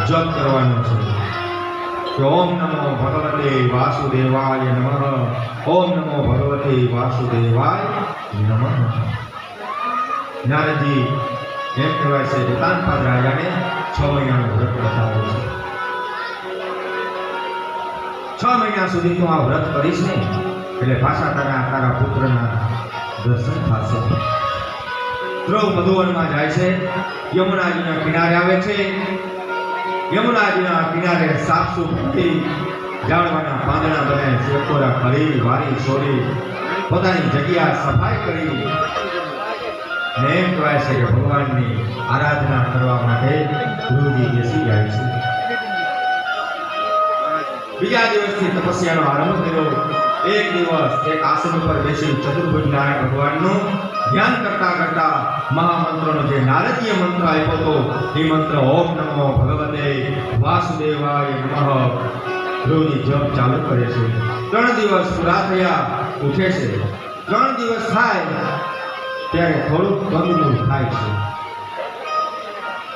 જપ કરવાનો છે કે ઓમ નમો ભગવતે વાસુદેવાય નમઃ, ઓમ નમો ભગવતે વાસુદેવાય નમઃ. નારદજી એમ કહેવાય છે દત્તાત્રેય રાજાને 6 મહિનાનું વ્રત બતાવે છે. 6 મહિના સુધી તું આ વ્રત કરીશ ને એટલે પાછા તારા પુત્રના દર્શન થશે. ધ્રુવ મધુવનમાં જાય છે, યમુનાજીના કિનારે આવે છે. યમુનાજીના કિનારે સાફસૂફ થઈ ઝાડવાના પાંદડા બનાવી શેકોરા કરી વારી છોડી પોતાની જગ્યા સફાઈ કરી ને એમ કહેવાય છે કે ભગવાનની આરાધના કરવા માટે ધ્રુવજી બેસી જાય છે. બીજા દિવસથી તપસ્યાનો આરંભ કર્યો. એક દિવસ એક આસન ઉપર બેસી ચતુર્ભુજ નારાયણ ભગવાનનું ધ્યાન કરતા કરતા મહામંત્રનો જે નારદીય મંત્ર આપ્યો હતો એ મંત્ર ઓમ નમો ભગવતે વાસુદેવાય નમઃ ધ્રુવજી જપ ચાલુ કરે છે. 3 દિવસ પૂરા થયા, ઉઠે છે. 3 દિવસ થાય ત્યારે થોડુંક કંદમૂળ ખાય છે.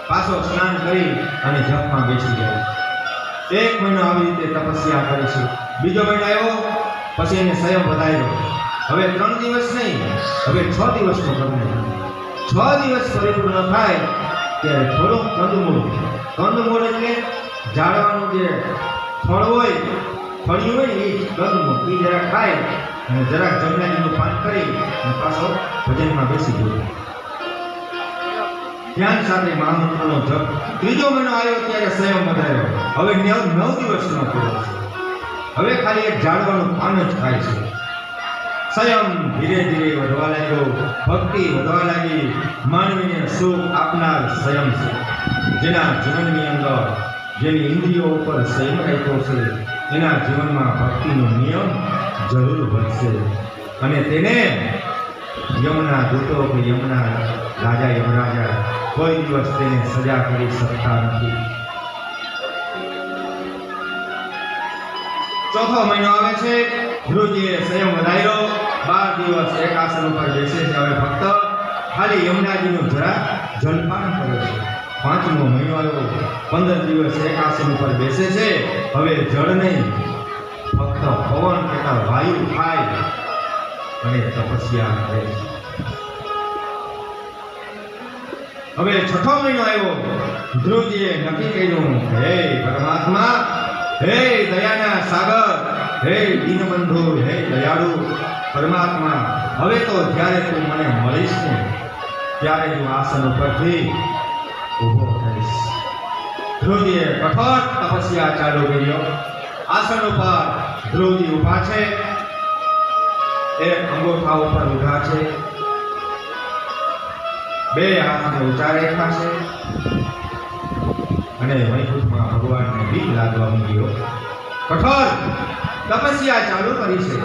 પાછો સ્નાન કરી અને જપમાં બેસી જાય. 1 મહિનો આવી રીતે તપસ્યા કરે છે. બીજો મહિનો આવ્યો પછી એને સંયમ વધાર્યો. હવે 3 દિવસ નહીં, હવે 6 દિવસનો કર્મ. 6 દિવસ પરિપૂર્ણ થાય ત્યારે થોડુંક કંદમૂળ એટલે ઝાડવાનું જે ફળ હોય, ફળિયું હોય ને એ કંદમૂળ એ જરાક ખાય અને જરાક જમનાજીનું પાન કરી અને પાછો ભજનમાં બેસી ગયો. ધ્યાન સાથે મહામંત્રનો જપ. 3જો મહિનો આવ્યો ત્યારે સંયમ વધાર્યો. હવે 9 દિવસનો કર્યો છે. હવે ખાલી એક ઝાડવાનું પાન જ ખાય છે. સંયમ ધીરે ધીરે વધવા લાગ્યો, ભક્તિ વધવા લાગી. માનવીને સુખ આપનાર સંયમ છે. જેના જીવનની અંદર જેની ઇન્દ્રિયો ઉપર સંયમ રાખ્યો છે એના જીવનમાં ભક્તિનો નિયમ જરૂર બનશે અને તેને યમના દૂતો કે યમના રાજા યમરાજા કોઈ દિવસ તેને સજા કરી શકતા નથી. 4થો મહિનો આવે છે. ધ્રુવજીએ સંયમ વધાર્યો. 12 દિવસ એક આસન ઉપર બેસે છે. હવે ફક્ત ખાલી યમુનાજીનું જરા જલપાન કરે છે. 5મો મહિનો આવ્યો. 15 દિવસ એક આસન ઉપર બેસે છે. હવે જળ નહીં, ફક્ત પવન કરતા વાયુ ખાય અને તપસ્યા કરે છે. હવે 6થો મહિનો આવ્યો. ધ્રુવજીએ નક્કી કર્યું, હે પરમાત્મા, હે દયાના સાગર, હે દીનબંધુ, હે દયાળુ પરમાત્મા, હવે તો જ્યારે તું મને મળીશ ને ત્યારે હું આસન ઉપરથી ઊભો થઈશ. ધ્રુવજીએ કઠોર તપસ્યા ચાલુ કર્યો. આસન ઉપર ધ્રુવજી ઊભા છે. એક અંગૂઠા ઉપર ઊભા છે. 2 હાથને ઊંચા રાખ્યા છે અને વૈકુંઠમાં ભગવાનને બીક લાગવા માંડ્યો. કઠોર તપસ્યા ચાલુ કરી છે.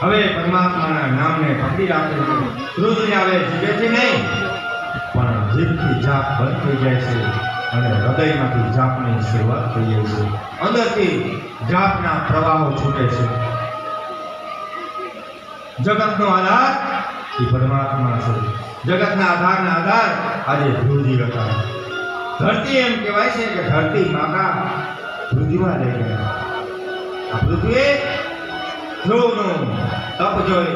હવે પરમાત્માના નામને પકડી રાખે છે. ધ્રુવજી આવે જીભેથી નહીં પણ જીભથી જાપ બંધ થઈ જાય છે અને હૃદયમાંથી જાપની શરૂઆત થઈ જાય છે. અંદરથી જાપના પ્રવાહો છૂટે છે. જગતનો આધાર એ પરમાત્મા છે. જગતના આધારના આધાર આજે ધ્રુવજી હતા. ધરતી એમ કહેવાય છે કે ધરતી માતા ધ્રુજવા લઈ ગયા. આ પૃથ્વી ધ્રુવનું તપ જોઈ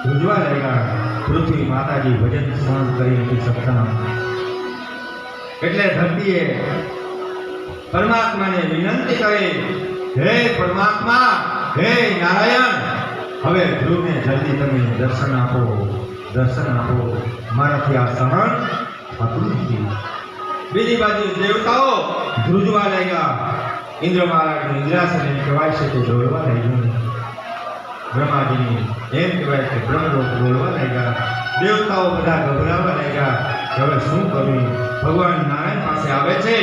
ધ્રુજવા લઈ ગયા. પૃથ્વી માતાજી ભજન સહન કરી નથી શકતા એટલે ધરતીએ પરમાત્માને વિનંતી કરી, હે પરમાત્મા, હે નારાયણ, હવે ધ્રુવને જલ્દી તમે દર્શન આપો. મારાથી આ સહન થતું નથી. બીજી બાજુ દેવતાઓ ધ્રુજવા લાગ્યા. ઇન્દ્ર મહારાજનું ઇન્દ્રાસન એમ કહેવાય છે કે દોડવા લાગ્યું. બ્રહ્માજીની એમ કહેવાય કે બ્રહ્મલોક દોડવા લાગ્યા. દેવતાઓ બધા ગભરાવા લાગ્યા કે હવે શું કરવું. ભગવાન નારાયણ પાસે આવે છે.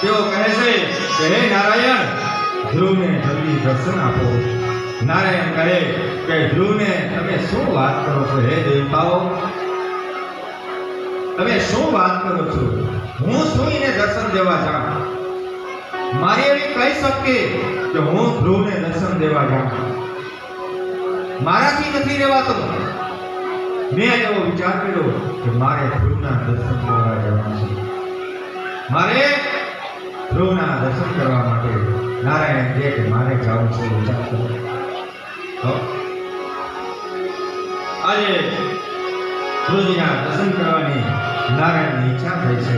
તેઓ કહે છે કે હે નારાયણ, ધ્રુવને જલ્દી દર્શન આપો. નારાયણ કહે કે ધ્રુવને તમે શું વાત કરો છો? હે દેવતાઓ, તમે શું વાત કરો છો? હું શું એને દર્શન દેવા જાઉં? મારી એવી કઈ શક્તિ કે હું ધ્રુવને દર્શન દેવા જાઉં? મારાથી નથી રહેવાતું. મેં એવો વિચાર કર્યો કે મારે ધ્રુવના દર્શન કરવા જવાનું છે. મારે ધ્રુવના દર્શન કરવા માટે નારાયણ કહે કે મારે જવું છે. વિચાર કરો તો આજે ધ્રુવજીના દર્શન કરવાની નારાયણની ઈચ્છા થઈ છે.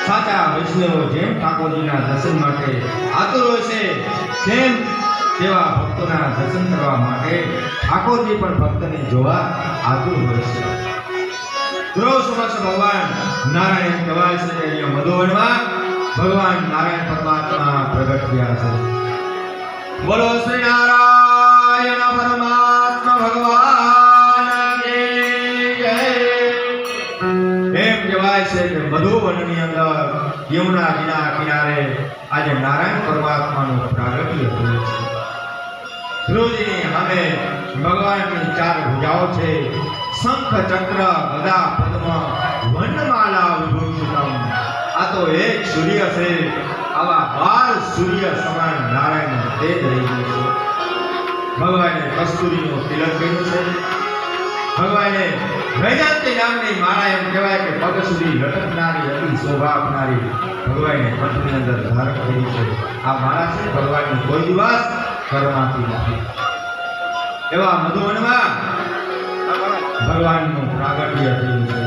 સાચા વૈષ્ણવો જેમ ઠાકોરજીના દર્શન માટે આતુર હોય છે, તેમ તેવા ભક્તોના દર્શન કરવા માટે ઠાકોરજી પણ ભક્તને જોવા આતુર હોય છે. ધ્રુવ સમક્ષ ભગવાન નારાયણ કહેવાય છે. અહીંયા મધુવનમાં ભગવાન નારાયણ પરમાત્મા પ્રગટ થયા છે. બોલો શ્રી નારાયણ પરમાત્મા ભગવાન કી જય. એમ કહેવાય છે કે મધુવનની અંદર યમુનાજીના કિનારે આજે નારાયણ પરમાત્માનું પ્રાગટ્ય થયું છે. ધ્રુવજીની સામે ભગવાનની ચાર ભુજાઓ છે. શંખ ચક્ર ગદા પદ્મ વનમાલા વિભૂષિતમ. આ તો એક સૂર્ય છે. આવા 12 સૂર્ય સમાન નારાયણ તેજ રહી ગયું છે. ભગવાને કસ્તુરીનો તિલક કર્યું છે. ભગવાને વૈજયંતી નામની માળા, એમ કહેવાય કે પગ સુધી લટકનારી અતિ શોભા આપનારી ભગવાને કંઠની અંદર ધારણ કરી છે. આ માળા છે ભગવાનની કોઈ દિવસ કરમાતી નથી. એવા મધુવનમાં ભગવાનનું પ્રાગટ્ય થયું છે.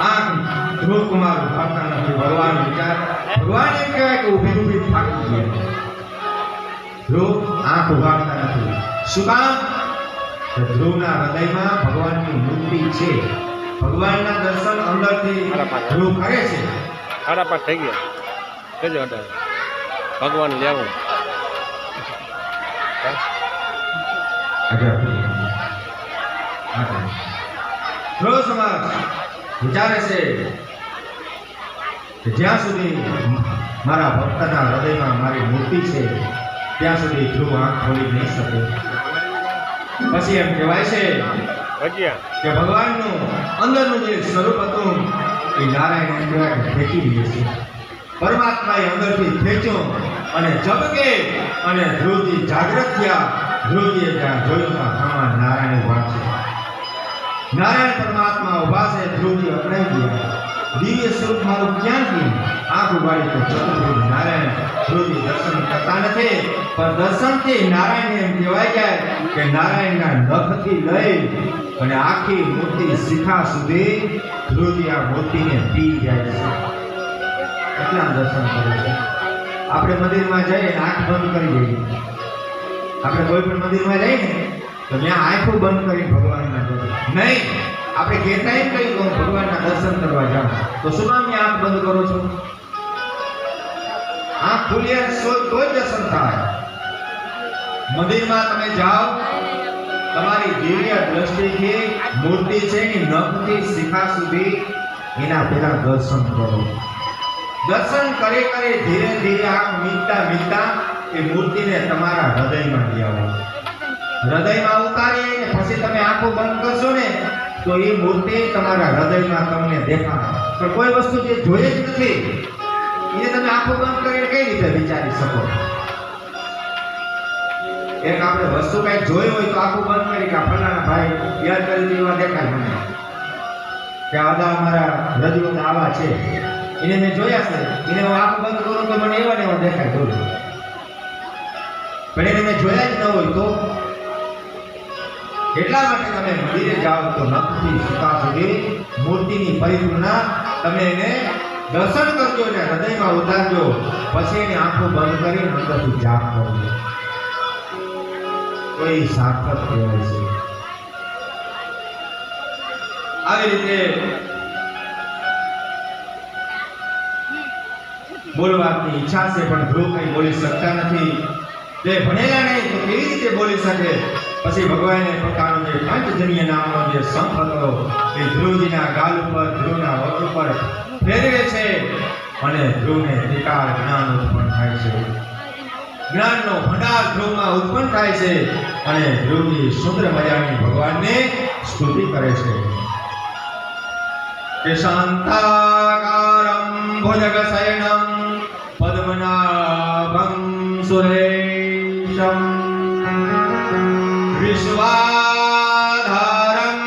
આમ ધ્રુવ કુમાર ઉભાતા નથી. ભગવાન વિચાર, ભગવાન એમ કહેવાય કે ઊભી ઊભી થાકી ગયા. ધ્રુવ આંખ ઉઘાડતા નથી. શું કામ? ધ્રુવના હૃદયમાં ભગવાનની મૂર્તિ છે. ભગવાનના દર્શન અંદરથી ધ્રુવ કરે છે. સાડા 5 થઈ ગયા. કેજો અડાય ભગવાન લેવું ધ્રુવ સમાજ વિચારે છે કે જ્યાં સુધી મારા ભક્તના હૃદયમાં મારી મૂર્તિ છે ત્યાં સુધી ધ્રુવ આંખ ખોલી નહીં શકે. પછી એમ કહેવાય છે કે ભગવાનનું અંદરનું જે સ્વરૂપ હતું એ નારાયણ એમ કહેવાય કે ફેંકી દે છે. પરમાત્માએ અંદરથી ખેંચ્યો અને ઝબકે અને ધ્રુવજી જાગૃત થયા. ધ્રુવજીએ ત્યાં જોયું કે આમાં નારાયણ ઉભા છે. નારાયણ પરમાત્મા ઉભા છે. ધ્રુવજી અપનાઈ ગયા. દિવ્ય સ્વરૂપ મારું ક્યાં ગયું? આંખ ઉગાડી તો ચતુર્ભુજ નારાયણ. ધ્રુવજી દર્શન કરતા નથી, પણ દર્શનથી નારાયણ એમ કહેવાય જાય કે નારાયણના નખથી લઈ અને આખી મૂર્તિ શિખા સુધી ધ્રુવજી આ મૂર્તિને પી જાય છે. કેટલા દર્શન કરે છે. આપણે મંદિરમાં જઈએ આંખ બંધ કરી દઈએ. આપણે કોઈ પણ મંદિરમાં જઈએ ને તો ત્યાં આંખો બંધ કરી ભગવાનના દર્શન નહીં. આપણે કહેતા એમ કહી તો ભગવાનના દર્શન કરવા જાઓ તો શું કામ આંખ બંધ કરો છો? આંખ ખુલી તો જ દર્શન થાય. મંદિરમાં તમે જાઓ, તમારી દિવ્ય દ્રષ્ટિથી મૂર્તિ છે એની નખથી શિખા સુધી એના પહેલા દર્શન કરો. દર્શન કરી કરી ધીરે ધીરે આંખ મીટતા એ મૂર્તિને તમારા હૃદયમાં લઈ આવો. હૃદયમાં ઉતારી અને પછી તમે આંખો બંધ કરશો ને તો એ મૂર્તિ તમારા હૃદયમાં તમને દેખાય. પણ કોઈ વસ્તુ જે જોઈએ જ નથી એને તમે આંખો બંધ કરીને કઈ રીતે વિચારી શકો? એક આપણે વસ્તુ કઈ જોઈ હોય તો આંખો બંધ કરી કે ફલાણા ભાઈ યાદ કરી દેવા દેખાય મને કે આદા અમારા રજૂઆત આવા છે, એને મેં જોયા છે, એને હું આંખો બંધ કરું તો મને એવા ને એવા દેખાય જોયું. પણ એને મેં જોયા જ ન હોય તો એટલા માટે તમે મંદિરે જાઓ તો નખથી શિખા સુધી મૂર્તિની પરિપૂર્ણા તમે એને દર્શન કરજો ને હૃદયમાં ઉતારજો. પછી એની આંખો બંધ કરી અંદરથી જાપ કરજો. કોઈ સાર્થક કહેવાય છે. આવી રીતે બોલવાની ઈચ્છા છે પણ ધ્રુવ કઈ બોલી શકતા નથી. તે ભણેલા નહીં તો કેવી રીતે બોલી શકે? પછી ભગવાને પોતાનો જે પંચજન્ય નામનો જે શંખ હતો એ ધ્રુવજીના ગાલ ઉપર, ધ્રુવના વક્ષ ઉપર ફેરવે છે અને ધ્રુવને ત્રિકાળ જ્ઞાન ઉત્પન્ન થાય છે. જ્ઞાનનો ભંડાર ધ્રુવમાં ઉત્પન્ન થાય છે અને ધ્રુવજી સુંદર મજાની ભગવાનને સ્તુતિ કરે છે કે શાંતાકારમ ભુજગશયનમ પદ્મનાભં સુરેશમ વિશ્વાધારં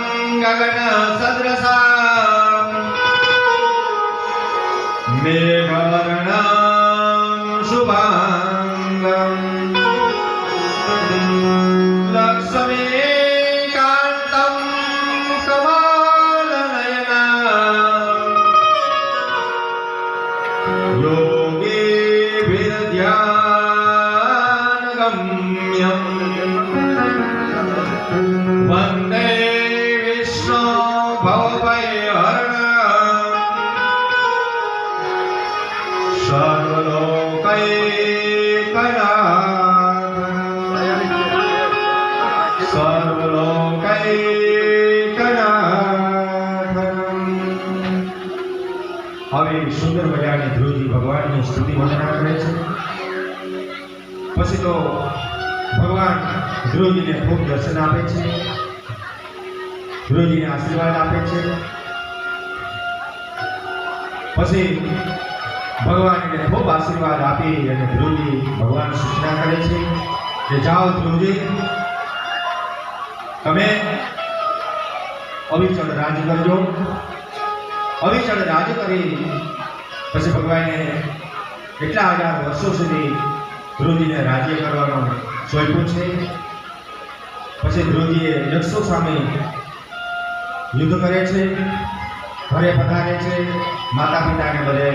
ગગન સદૃશમ મેઘવર્ણં શુભાંગં લક્ષ્મીકાન્तं કમલનયના યોગીभिर्ध्यानगम्यं वन्दे विष्णु भवभयहरणं હવે સુંદર મજાની ધ્રુવજી ભગવાનની સ્તુતિ વંદના કરે છે. પછી તો ભગવાન ધ્રુવજીને ખૂબ દર્શન આપે છે, ધ્રુવજીને આશીર્વાદ આપે છે. પછી ભગવાન એને ખૂબ આશીર્વાદ આપી અને ધ્રુવજી ભગવાન સૂચના કરે છે કે જાઓ ધ્રુવજી, તમે અવિચળ રાજ કરજો. અવિચળ રાજ કરી પછી ભગવાને કેટલા હજાર વર્ષો સુધી ધ્રુવજીને રાજ્ય કરવાનું સોંપ્યું છે. પછી ધ્રુવજીએ યક્ષો સામે યુદ્ધ કરે છે, ઘરે પધારે છે, માતા પિતાને બધે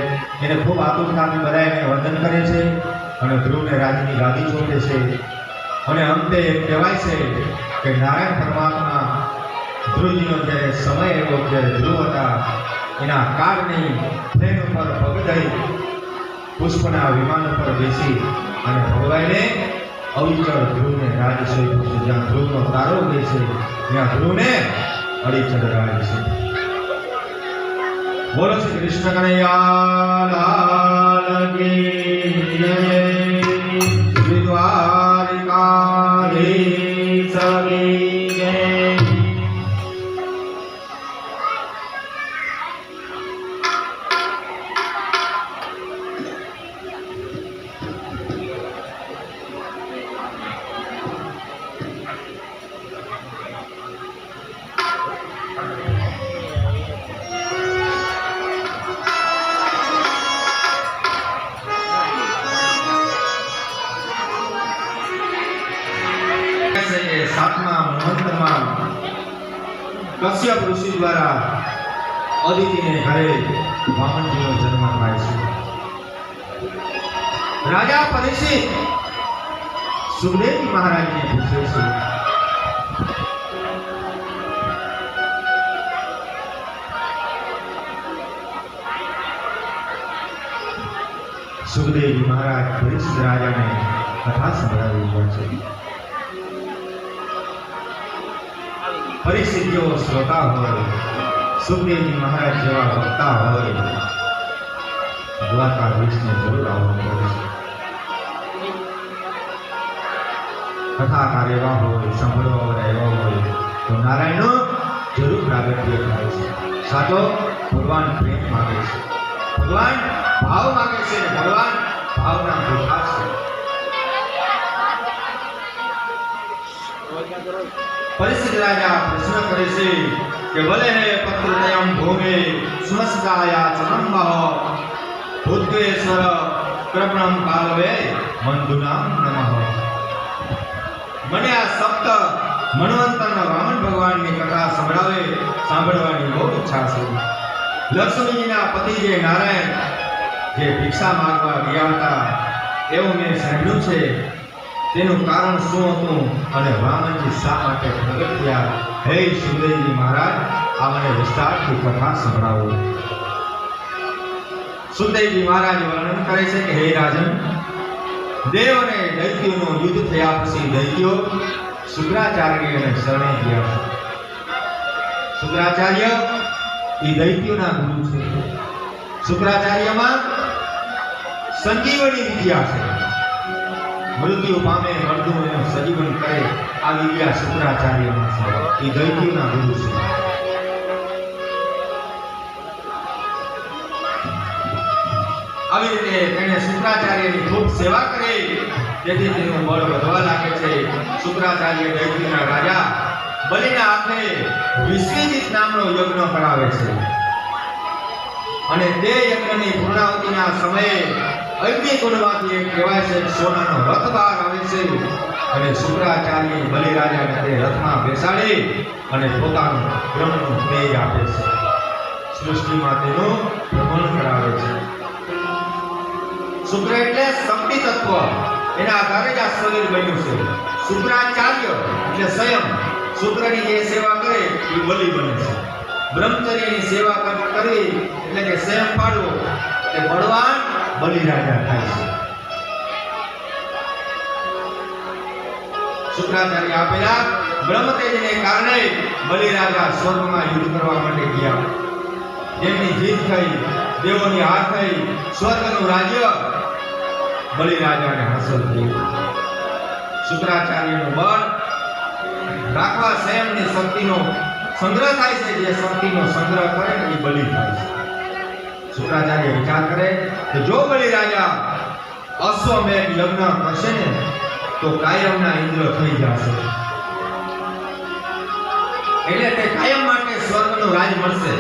એને ખૂબ આતુરતાથી બધાને વંદન કરે છે અને ધ્રુવને રાજની ગાદી સોંપે છે. અને અંતે કહેવાય છે કે નારાયણ પરમાત્મા ધ્રુવજીનો જ્યારે સમય એવો જ્યારે ધ્રુવ હતા એના કાળની ટ્રેન ઉપર પગ દઈ પુષ્પના વિમાન ઉપર બેસી અને ભગવાને અવિચળ ધ્રુવને રાજ સોંપ્યું છે. જ્યાં ધ્રુવનો તારો બેસે ત્યાં ધ્રુવને અવિચળ રાજ છે. બોલો શ્રી કૃષ્ણ કનૈયા લાલ કી જય. શ્રી દ્વારિકાધીશ કી જય. સાતમા મન્વંતરમાં કશ્યપ ઋષિ દ્વારા અદિતિને ઘરે વામનજીનો જન્મ થાય છે. રાજા પરીક્ષિત સુખદેવજી મહારાજને પૂછે છે સુખદેવજી મહારાજ પરીક્ષિત રાજાને કથા સંભળાવી રહ્યા છે. પરીક્ષિત જેવો શ્રોતા હોય, સુખદેવજી મહારાજ જેવા વક્તા હોય, દ્વારકાધીશને જરૂર આવવું પડે છે. કથાકાર એવા હોય, સાંભળવા એવા હોય તો નારાયણનો જરૂર પ્રાગટ્ય થાય છે. સાચો ભગવાન પ્રેમ માગે છે, ભગવાન ભાવ માગે છે, ભગવાન ભાવના ભૂખા છે. પરિસ્થિત રાજા પ્રશ્ન કરે છે કે ભલે હે પત્રતયમ ભોગે સુમસ્કાયા ચનંબહ ભૂતેશ્વર કૃપણમ કાલવે મંદુનામ નમઃ. મને આ સપ્ત મન્વંતરના વામન ભગવાનની કથા સાંભળવાની બહુ ઈચ્છા છે. લક્ષ્મીજીના પતિ જે નારાયણ જે ભિક્ષા માંગવા ગયા હતા એવું મેં સાંભળ્યું છે. તેનું કારણ શું હતું અને વામનજી શા માટે પ્રગટ થયા? હે સુખદેવજી મહારાજ, આ મને વિસ્તારથી કથા સંભળાવો. સુખદેવજી મહારાજ વર્ણન કરે છે કે હે રાજન, દેવ અને દૈત્યોનું યુદ્ધ થયા પછી દૈત્યો શુક્રાચાર્યને શરણે ગયા. શુક્રાચાર્ય એ દૈત્યોના ગુરુ છે. શુક્રાચાર્યમાં સંજીવની વિદ્યા છે. મૃત્યુ પામે મરદું એને સજીવન કરે આ વિદ્યા શુક્રાચાર્યમાં છે. એ દૈત્યોના ગુરુ છે. આવી રીતે તેણે શુક્રાચાર્યની ખૂબ સેવા કરી, તેથી તેનું બળ વધવા લાગે છે. શુક્રાચાર્ય દૈત્યના રાજા બલિના હાથે વિશ્વજીત નામનો યજ્ઞ કરાવે છે અને તે યજ્ઞની પૂર્ણાહુતિના સમયે અગ્નિકુંડમાંથી એક કહેવાય છે સોનાનો રથ બહાર આવે છે અને શુક્રાચાર્ય બલિરાજાને તે રથમાં બેસાડી અને પોતાનું બ્રહ્મનું તેજ આપે છે. સૃષ્ટિમાં તેનું ભ્રમણ કરાવે છે. શુક્ર એટલે શક્તિ તત્વ, એના આધારે જ આ શરીર બન્યું છે. શુક્રાચાર્ય એટલે સ્વયં શુક્રની જે સેવા કરે એ બલિ બને છે. બ્રહ્મચર્યની સેવા કરવી એટલે કે સ્વયં પાડવો તે બળવાન બલિરાજા થાય છે. શુક્રાચાર્ય આપેલા બ્રહ્મતેજને કારણે બલિરાજા સ્વર્ગમાં યુદ્ધ કરવા માટે ગયા. જેમની જીત થઈ, દેવોની હાર થઈ, સ્વર્ગનું રાજ્ય બલિરાજાને હાંસલ થયું. શુક્રાચાર્યનું બળ રાખવા સ્વયંની શક્તિનો સંગ્રહ થાય છે. જે શક્તિનો સંગ્રહ કરે એ બલિ થાય છે. શુક્રાચાર્ય વિચાર કરે કે જો બલિરાજા અશ્વમેઘ યજ્ઞ કરશે ને તો કાયમના ઇન્દ્ર થઈ જશે, એટલે તે કાયમ માટે સ્વર્ગનું રાજ મળશે.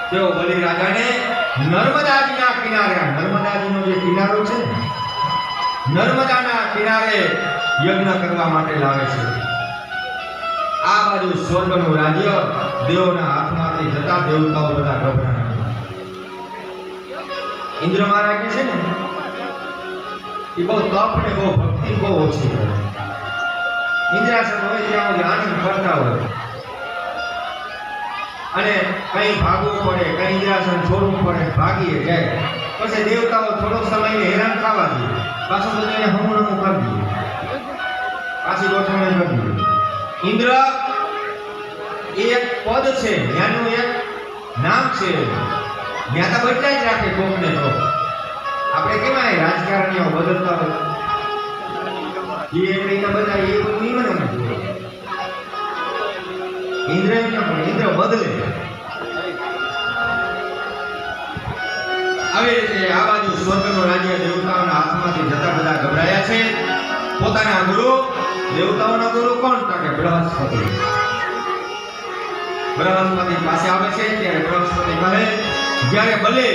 તેઓ બલિરાજાને નર્મદાજીના કિનારે, નર્મદાજીનો જે કિનારો છે ને, નર્મદાના કિનારે યજ્ઞ કરવા માટે લાવે છે. આ બાજુ સ્વર્ગનું રાજ્ય દેવોના હાથમાંથી જતા દેવતાઓ બધા ગભરાયા. ઇન્દ્ર મહારાજ છે ને એ બહુ તપ ને બહુ ભક્તિ બહુ ઓછી કરે. ઇન્દ્રાસન હોય ત્યાં આનંદ કરતા હોય અને કઈ ભાગવું પડે, કઈ ઇન્દ્રાસન છોડવું પડે, ભાગીએ જાય. પછી દેવતાઓ થોડો સમય હેરાન થવા દે, પાછું બધું એને હમણું કરી દે, પાછી ગોઠવણી કરી દે. ઇન્દ્ર એક પદ છે, જ્ઞાનનું એક નામ છે. જ્ઞાતા બદલાય જ રાખે કોક ને કોક. આપણે કેવાય રાજકારણીઓ બદલતા હોય, એ એક રીતે બદલાય, એ બધું નહીં મને ઇન્દ્ર પણ ઇન્દ્ર બદલે. આવી રીતે આ બાજુ સ્વર્ગનું રાજ્ય દેવતાઓના હાથમાંથી જતા બધા ગભરાયા છે. પોતાના ગુરુ, દેવતાઓના ગુરુ કોણ? તો કે બૃહસ્પતિ. બૃહસ્પતિ પાસે આવે છે ત્યારે બૃહસ્પતિ કહે, જ્યારે ભલે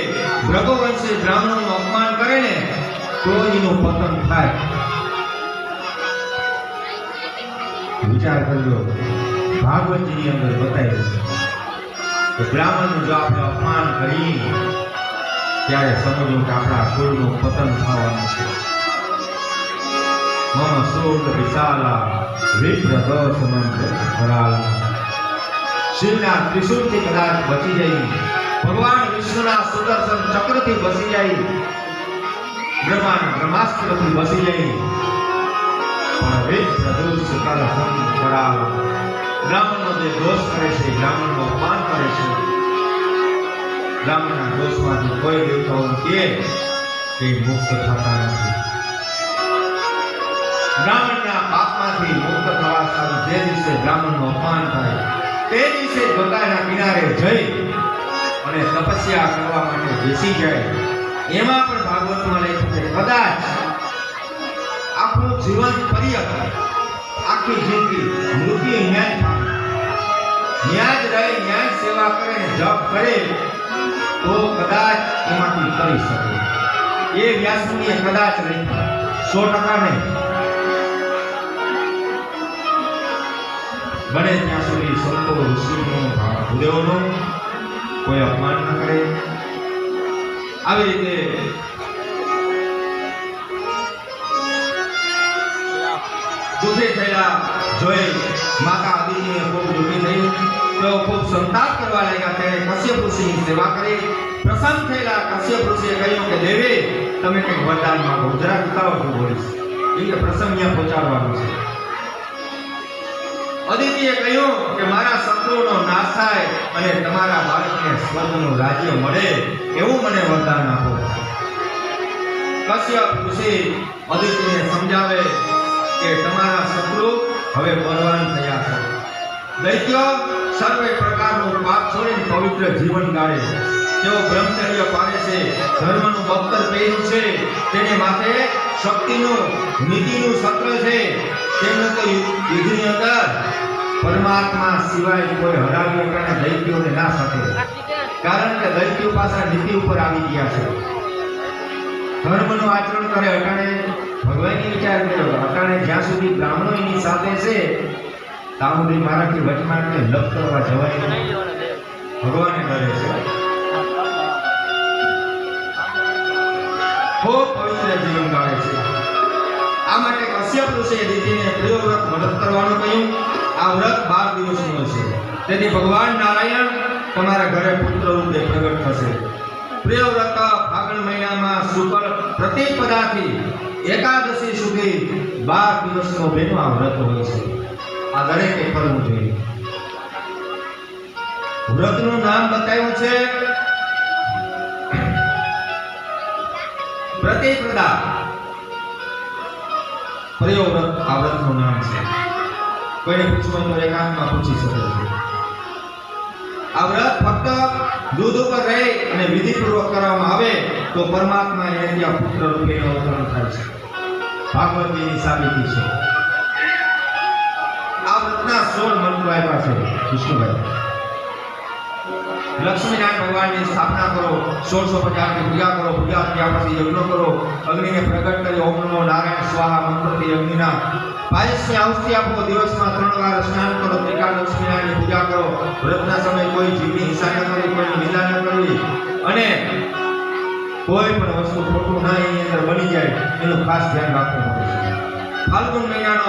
ભૃગુવંશી બ્રાહ્મણોનું અપમાન કરે ને તો એનું પતન થાય. વિચાર કરજો, ભાગવતજીની અંદર બતાવ્યું છે કે બ્રાહ્મણનું જો આપણે અપમાન કરી ત્યારે સમજવું કે આપણા કુળનું પતન થવાનું છે. મમ સૂર્ય વિશાલા વિપ્રદોષ મંત્ર કરાલા. શિવના ત્રિશૂળથી કદાચ બચી જઈ, ભગવાન વિષ્ણુના સુદર્શન ચક્રથી બચી જાય, બ્રહ્માના બ્રહ્માસ્ત્રથી બચી જાય, પણ વિપ્રદોષ કલહમ કરાલા. બ્રાહ્મણનો જે દોષ કરે છે, બ્રાહ્મણનું અપમાન કરે છે, બ્રાહ્મણના દોષમાંથી કોઈ દેવતાઓ કે મુક્ત થતા નથી. બ્રાહ્મણના પાપમાંથી મુક્ત થવા સારું જે દિવસે બ્રાહ્મણનું અપમાન થાય તે દિવસે ગંગાના કિનારે જઈ અને તપસ્યા કરવા માટે બેસી જાય. એમાં પણ ભાગવતમાં લખ્યું છે કદાચ આખું જીવન પર્યંત, આખી જિંદગી મૃત્યુ ન્યાય પામે, ન્યાય જ રહે, ન્યાય સેવા કરે ને જપ કરે તો કદાચ એમાંથી કરી શકે. એ વ્યાસમુનિએ કદાચ નહીં, 100% નહીં. બને ત્યાં સુધી સંતો ઋષિઓનું, ભૂદેવોનું કોઈ અપમાન ન કરે. આવી રીતે દુઃખી થયેલા જોઈ માતા આદિજીને ખૂબ દુઃખી થઈ. તેઓ ખૂબ સંતાપ કરવા લાગ્યા. તેણે કશ્યપ ઋષિની સેવા કરી. પ્રસન્ન થયેલા કશ્યપ ઋષિએ કહ્યું કે દેવી તમે કંઈક વરદાન માંગો. જરા ઉતાવળ બોલીશ, કેમ કે પ્રસંગ અહીંયા પહોંચાડવાનો છે. અદિતિએ કહ્યું કે મારા શત્રુનો નાશ થાય અને તમારા બાળકને સ્વર્ગનું રાજ્ય મળે એવું મને વરદાન આપો. કશ્યપ ઋષિ અદિતિને સમજાવે કે તમારા શત્રુ હવે બળવાન થયા છે. દૈત્યો સર્વે પ્રકારનું પાપ છોડીને પવિત્ર જીવન ગાળે, તેઓ બ્રહ્મચર્ય પાળે છે, ધર્મનું બખ્તર પહેર્યું છે, તેને માથે શક્તિનું નીતિનું સત્ર છે. તેમનું તો યુદ્ધની અંદર પરમાત્મા સિવાય કોઈ હરાવી અટાણે દૈત્યોને ના શકે, કારણ કે દૈત્યો પાછા નીતિ ઉપર આવી ગયા છે. ધર્મનું આચરણ કરે અટાણે ભગવાનની વિચાર કર્યો અટાણે જ્યાં સુધી બ્રાહ્મણો એની સાથે છે ત્યાં સુધી મારાથી વચમાનને લપ કરવા જવાય નહીં. ભગવાને ડરે છે. ખૂબ પવિત્ર જીવન ગાળે છે. આ માટે કશ્યપ ઋષિએ દીદીને પ્રિય વ્રત મદદ કરવાનું કહ્યું. આ વ્રત 12 દિવસનું હશે. તેથી ભગવાન નારાયણ તમારા ઘરે પુત્ર રૂપે પ્રગટ થશે. પ્રિય વ્રત ફાગણ મહિનામાં શુક્લ પ્રતિપદાથી એકાદશી સુધી 12 દિવસનો બેનો આ વ્રત હોય છે. આ દરેકે કરવું જોઈએ. વ્રતનું નામ બતાવ્યું છે પ્રતિપદા. પ્રિય વ્રત આ વ્રતનું નામ છે. કોઈને પૂછવું હોય તો એકાંતમાં પૂછી શકે છે. આ વ્રત ફક્ત દૂધ ઉપર રહી અને વિધિપૂર્વક કરવામાં આવે તો પરમાત્મા એને ત્યાં પુત્ર રૂપેનું અવતરણ થાય છે. ભાગવતજીની સાબિતી છે. આ વ્રતના 16 મંત્રો આપ્યા છે વિષ્ણુભાઈ. લક્ષ્મીનારાયણ ભગવાનની સ્થાપના કરો, 1650 ની પૂજા કરો, પૂજા થયા પછી યજ્ઞ કરો, અગ્નિને પ્રગટ કરી ઓમ નમો નારાયણ સ્વાહા મંત્રથી અગ્નિના પાયસની આહુતિ આપો, દિવસમાં 3 વાર સ્નાન કરો, ત્રિકાળ લક્ષ્મીનારાયણની પૂજા કરો. વ્રતના સમયે કોઈ જીવની હિંસા ન કરવી, કોઈની નિંદા ન કરવી અને કોઈ પણ વસ્તુ ખોટું ના એની અંદર બની જાય એનું ખાસ ધ્યાન રાખવું પડે છે. ફાલ્ગુન મહિનાનો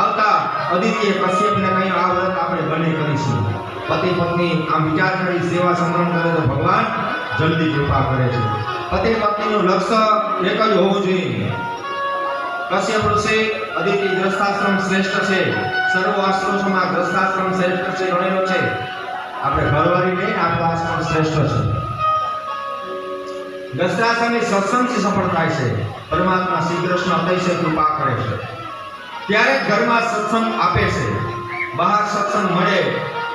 આવતા અદિત્ય કશ્યપને કહ્યું આ વ્રત આપણે બંને કરીશું. પતિ પત્ની આમ વિચાર કરી સેવા સમરણ કરે તો ભગવાન જલ્દી કૃપા કરે છે. પતિ પત્નીનું લક્ષ્ય એક જ હોવું જોઈએ. કશ્યપ ઋષિ અદિતિ ગ્રસ્તાશ્રમ શ્રેષ્ઠ છે. સર્વ આશ્રમોમાં ગ્રસ્તાશ્રમ શ્રેષ્ઠ છે ગણેલો છે. આપણે ઘરવાળી નહીં, આપણો આશ્રમ શ્રેષ્ઠ છે. ગ્રસ્તાશ્રમની સત્સંગથી સફળ થાય છે. પરમાત્મા શ્રી કૃષ્ણ અતિશય કૃપા કરે છે. ત્યારે ઘરમાં સત્સંગ આપે છે. બહાર સત્સંગ મળે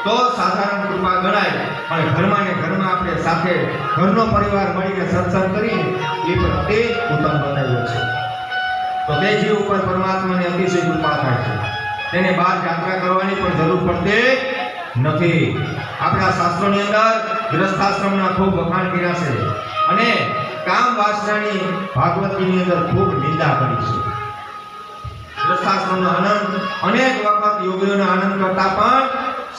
તો સાધારણ કૃપા ગણાય, પણ ઘરમાં ને ઘરમાં આપણે સાથે ઘરનો પરિવાર મળીને સત્સંગ કરી એ પણ અતિ ઉત્તમ બતાવ્યો છે. તો તે જીવ ઉપર પરમાત્માની અતિશય કૃપા થાય છે. તેને બહાર યાત્રા કરવાની પણ જરૂર પડતી નથી. આપણા શાસ્ત્રોની અંદર ગ્રસ્તાશ્રમના ખૂબ વખાણ કર્યા છે અને કામ વાસનાની ભાગવતની અંદર ખૂબ નિંદા કરી છે. ગ્રસ્તાશ્રમનો આનંદ અનેક વખત યોગીઓના આનંદ કરતા પણ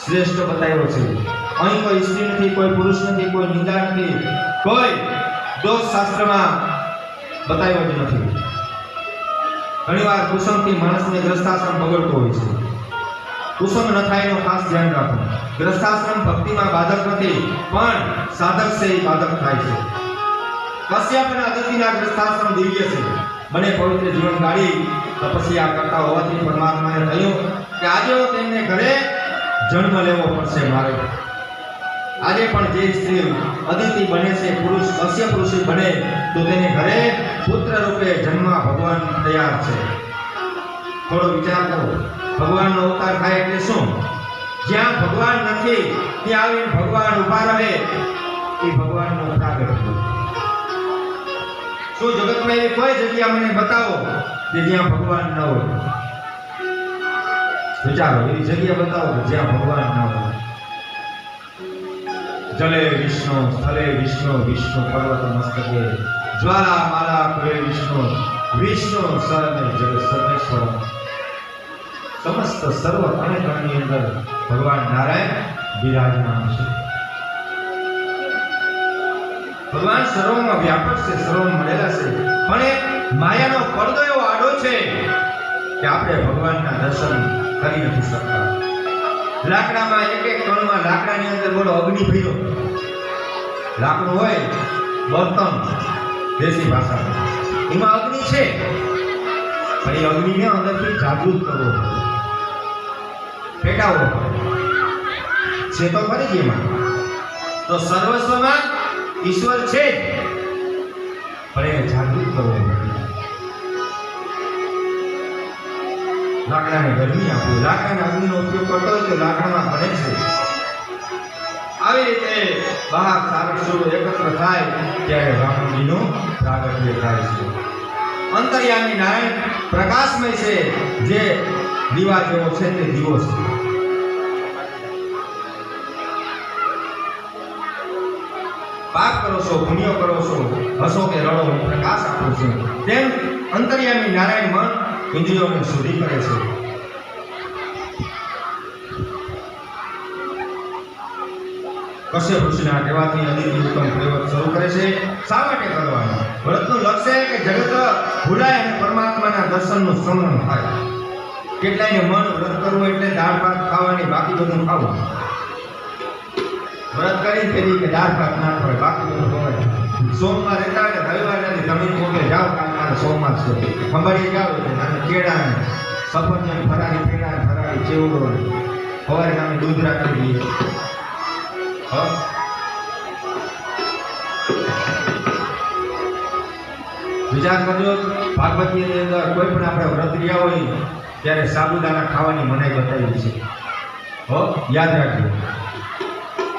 શ્રેષ્ઠ બતાવ્યો છે. અહીં કોઈ સ્ત્રી નથી, કોઈ પુરુષ નથી, કોઈ નિંદા નથી, કોઈ દોષ શાસ્ત્રમાં બતાવ્યો જ નથી. ઘણીવાર કુસંગથી માણસને ગ્રસ્તાશ્રમ બગડતો હોય છે. કુસંગ ન થાય એનું ખાસ ધ્યાન રાખો. ગ્રસ્તાશ્રમ ભક્તિમાં બાધક નથી, પણ સાધક છે એ બાધક થાય છે. કશ્યપ અને અદિતિના ગ્રસ્તાશ્રમ દિવ્ય છે. બંને પવિત્ર જીવન ગાળી તપસ્યા કરતા હોવાથી પરમાત્માએ કહ્યું કે આજે હું તેમને ઘરે જન્મ લેવો પડશે મારે. આજે પણ જે સ્ત્રી અદિતિ બને છે, પુરુષ કશ્યપ ઋષિ બને તો તેને ઘરે પુત્ર રૂપે જન્મવા ભગવાન તૈયાર છે. થોડો વિચાર કરો. ભગવાનનો અવતાર થાય એટલે શું? જ્યાં ભગવાન નથી ત્યાં આવીને ભગવાન ઉભા રહે એ ભગવાનનો પ્રાગટ્ય. શું જગતમાં એવી કોઈ જગ્યા મને બતાવો કે જ્યાં ભગવાન ન હોય? વિચારો, એવી જગ્યા બતાવો કે જ્યાં ભગવાન ન હોય. જલે વિષ્ણુ, સ્થલે વિષ્ણુ, વિષ્ણુ પર્વત મસ્તકે, જ્વાલા માલા કરે વિષ્ણુ, વિષ્ણુ સર્વે જગ સર્વેશ્વર. સમસ્ત સર્વ કણે કણની અંદર ભગવાન નારાયણ બિરાજમાન છે. ભગવાન સર્વમાં વ્યાપક છે, સર્વમાં મળેલા છે, પણ એક માયાનો પડદો એવો આડો છે કે આપણે ભગવાનના દર્શન કરી નથી શકતા. લાકડામાં એક એક કણમાં લાકડાની અંદર બોલો અગ્નિ ભર્યો. લાકડું હોય બર્તન, દેશી ભાષામાં એમાં અગ્નિ છે, પણ એ અગ્નિને અંદરથી જાગૃત કરવો પડે, પેટાવવો પડે છે તો ખરી જ એમાં. તો સર્વસ્વમાં ઈશ્વર છે પણ એને જાગૃત કરવો પડે. લાકડાને ગરમી આપવું, લાકડાના અગ્નિનો ઉપયોગ કરતો હોય તો લાકડામાં બને છે. આવી રીતે બહાર સારસ્વરો એકત્ર થાય ત્યારે વામનજીનું પ્રાગટ્ય થાય છે. અંતર્યામી નારાયણ પ્રકાશમય છે, જે દીવા જેવો છે તે દીવો છે. પાપ કરો છો, પુણ્ય કરો છો, હસો કે રડો, પ્રકાશ આપો છો, તેમ અંતર્યામી નારાયણ મન ઇન્દ્રિયોને શુદ્ધિ કરે છે. કશ્યપ ઋષિના કહેવાથી અદિતિ ઉત્તમ પ્રયોગ શરૂ કરે છે. શા માટે કરવાનો? વ્રતનું લક્ષ્ય કે જગત ભૂલાય અને પરમાત્માના દર્શનનું સ્મરણ થાય. કેટલાયને મન વ્રત કરવું એટલે દાળ ભાત ખાવાની, બાકી બધું ખાવું. વ્રત કરી ફેરી કે દાળ ભાત ના ખવાય, બાકી બધું ખવાય. સોમવાર રહેતા હોય ને રવિવાર નથી, તમે પોતે જાઓ કાલ મારે સોમવાર છે, ખંભાળી જાઓ એટલે તમે કેળા ને સફરજન, ફરારી પેડા, ફરારી ચેવડો, સવારે તમે દૂધ રાખી દઈએ. વિચાર કરજો, ભાગવતીની અંદર કોઈ પણ આપણે વ્રત રહ્યા હોય ત્યારે સાબુદાણા ખાવાની મનાઈ બતાવી છે. યાદ રાખજો.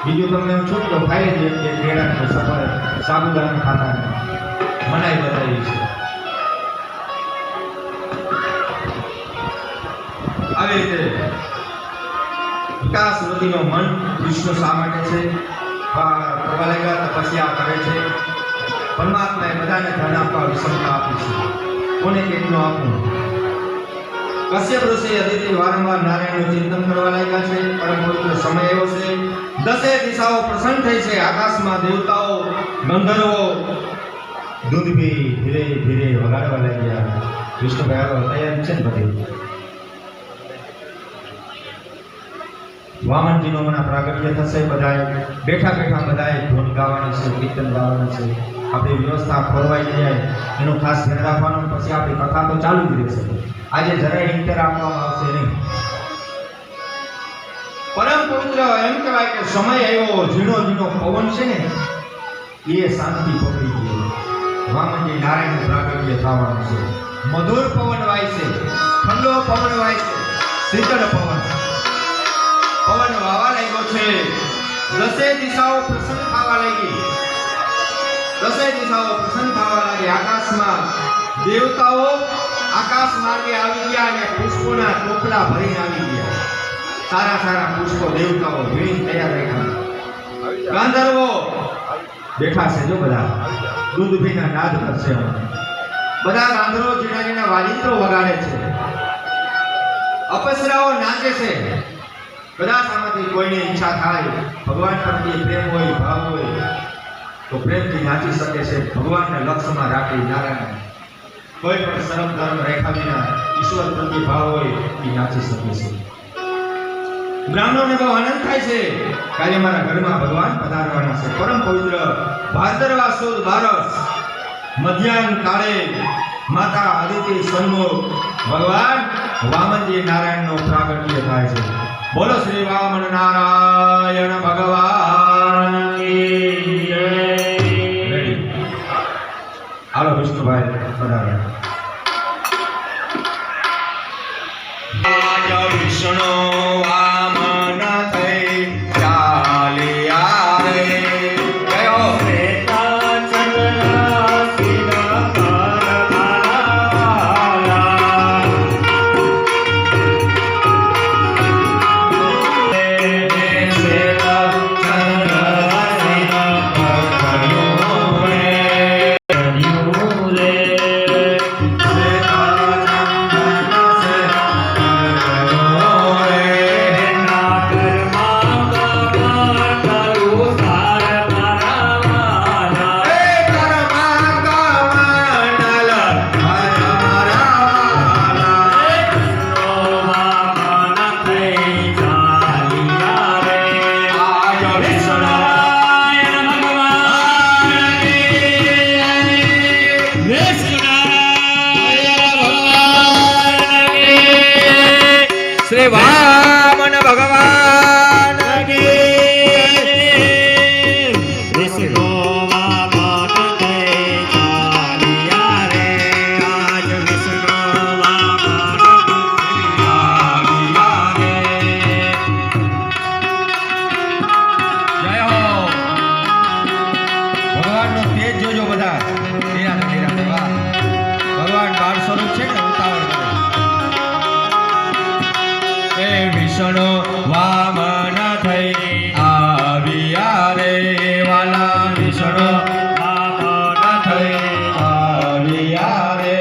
બીજું તમને હું છૂટ તો ખાઈ જ કે કેળા સફર સાબુદાણા ખાતા મનાઈ બતાવી છે. આવી રીતે વિકાસવતીનો મન વિષ્ણુ શા માટે છે? કરવા લાગ્યા, તપસ્યા કરે છે. પરમાત્માએ બધાને ધન આપવા વિષમતા આપી છે, કોને કેટલું આપવું? કશ્યપ ઋષિ અદિતિ વારંવાર નારાયણનું ચિંતન કરવા લાગ્યા છે. પરમ પવિત્ર સમય એવો છે, દસે દિશાઓ પ્રસન્ન થઈ છે. આકાશમાં દેવતાઓ, ગંધર્વો દૂધભી ધીરે ધીરે વગાડવા લાગ્યા. વિષ્ણુભાઈ આગળ તૈયાર છે ને બધી. વામનજીનો હમણાં પ્રાગટ્ય થશે. બધાએ બેઠા બેઠા બધાએ ધૂન ગાવાની છે, કીર્તન ગાવાનું છે. આપણી વ્યવસ્થા ખોરવાઈ જાય એનું ખાસ ધ્યાન રાખવાનું. પછી આપણી કથા તો ચાલુ જ રહેશે. આજે જરાય ઇન્ટર આપવામાં આવશે નહીં. પરમ પવિત્ર એમ કહેવાય કે સમય આવ્યો, ઝીણો ઝીણો પવન છે ને એ શાંતિ પકડી ગયો. વામનજી નારાયણનું પ્રાગટ્ય થવાનું છે. મધુર પવન વાય છે, ઠંડો પવન વાય છે, શીતળ પવન વાવા લાગ્યો છે. દસે દિશાઓ પ્રસન્ન થવા લાગી. દસે દિશાઓ પ્રસન્ન થવા લાગી. આકાશમાં દેવતાઓ આકાશ માર્ગે આવી ગયા અને પુષ્પોના ટોપલા ભરીને આવી ગયા. સારા સારા પુષ્પો દેવતાઓ વીણી તૈયાર રાખ્યા. ગાંધર્વો બેઠા છે, જો બધા દૂધભીના નાદ કરશે. બધા ગાંધર્વો ઝીણા ઝીણા વાજિંત્રો વગાડે છે. અપ્સરાઓ નાચે છે. કદાચ આમાંથી કોઈને ઈચ્છા થાય, ભગવાન પ્રત્યે પ્રેમ હોય, ભાવ હોય તો પ્રેમથી નાચી શકે છે. ભગવાનને લક્ષ્યમાં રાખી નારાયણ કોઈ પણ શરમ ધર્મ રેખા વિના ઈશ્વર પ્રત્યે ભાવ હોય એ નાચી શકે છે. બ્રાહ્મણોને બહુ આનંદ થાય છે, કાલે મારા ઘરમાં ભગવાન પધારવાના છે. પરમ પવિત્ર ભાદરવા સુદ બારસ મધ્યાહન કાળે માતા અદિતિ સન્મુખ ભગવાન વામનજી નારાયણનો પ્રાગટ્ય થાય છે. બોલો શ્રી વામન નારાયણ ભગવાન કી જય. હાલો વિષ્ણુભાઈ પધારો. આજ વિષ્ણુ વામન થઈ ચાલ્યા રે. કયો શ્રી વામન ભગવાન વિષ્ણુ વામન થઈ ચાલ્યા રે. આજ વિષ્ણુ વામન ચાલ્યા રે. જય હો. એ વિષ્ણુ વામન થઈ આવ્યા રે વાલા વિષ્ણુ વામન થઈ આવ્યા રે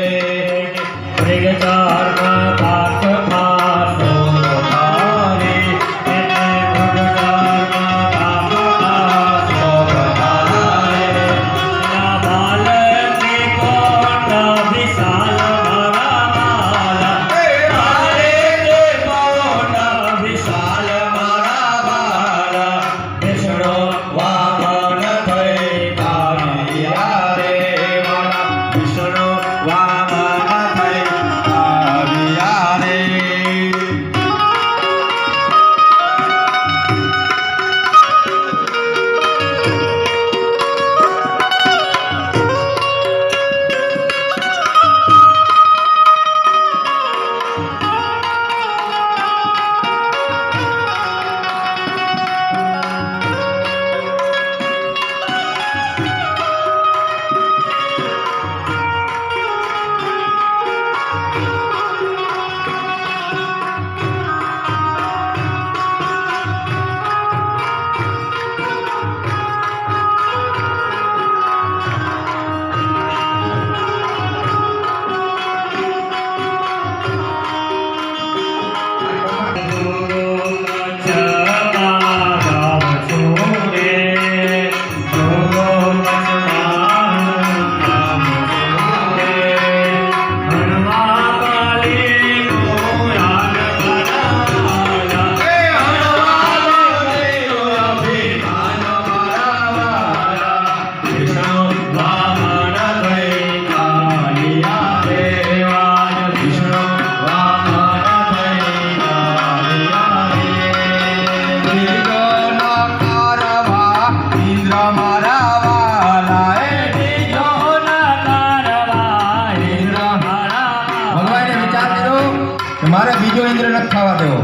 મારે બીજો ઇન્દ્ર નથી થવા દેવો.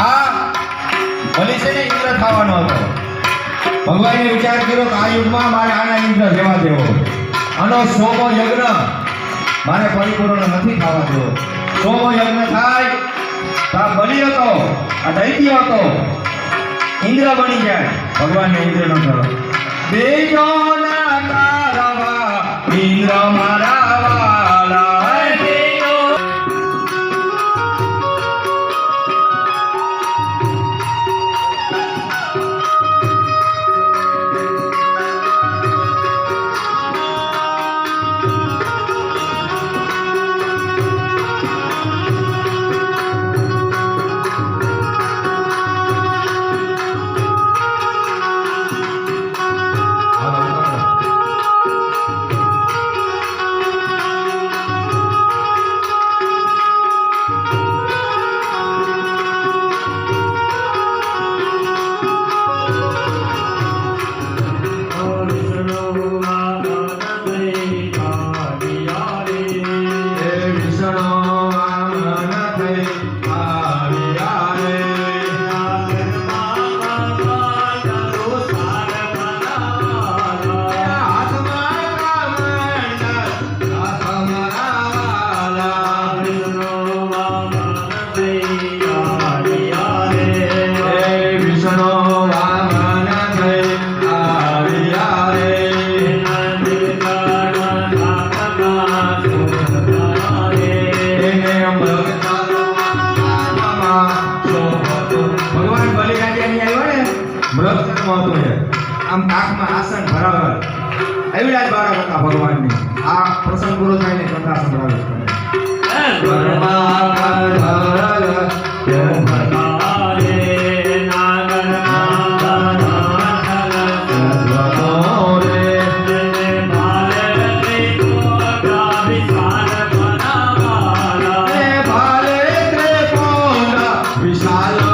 આ બલિ છે ને ઇન્દ્ર થવાનો હતો. ભગવાને વિચાર કર્યો કે આ યુગમાં મારે આના ઇન્દ્ર રહેવા દેવો. આનો સોમો યજ્ઞ મારે પરિપૂર્ણ નથી થવા દેવો. સોમો યજ્ઞ થાય તો આ બલિ હતો, આ દૈત્ય હતો, ઇન્દ્ર બની જાય. ભગવાનને ઇન્દ્ર ન થયો. બીજો ના તારવા ઇન્દ્ર મારા વાલા. આમ કાખમાં આસન ભરાવે એવડા જ બાળક હતા ભગવાનની. આ પ્રસંગ પૂરો થાય ને કથા સંભળાવે વિશાલ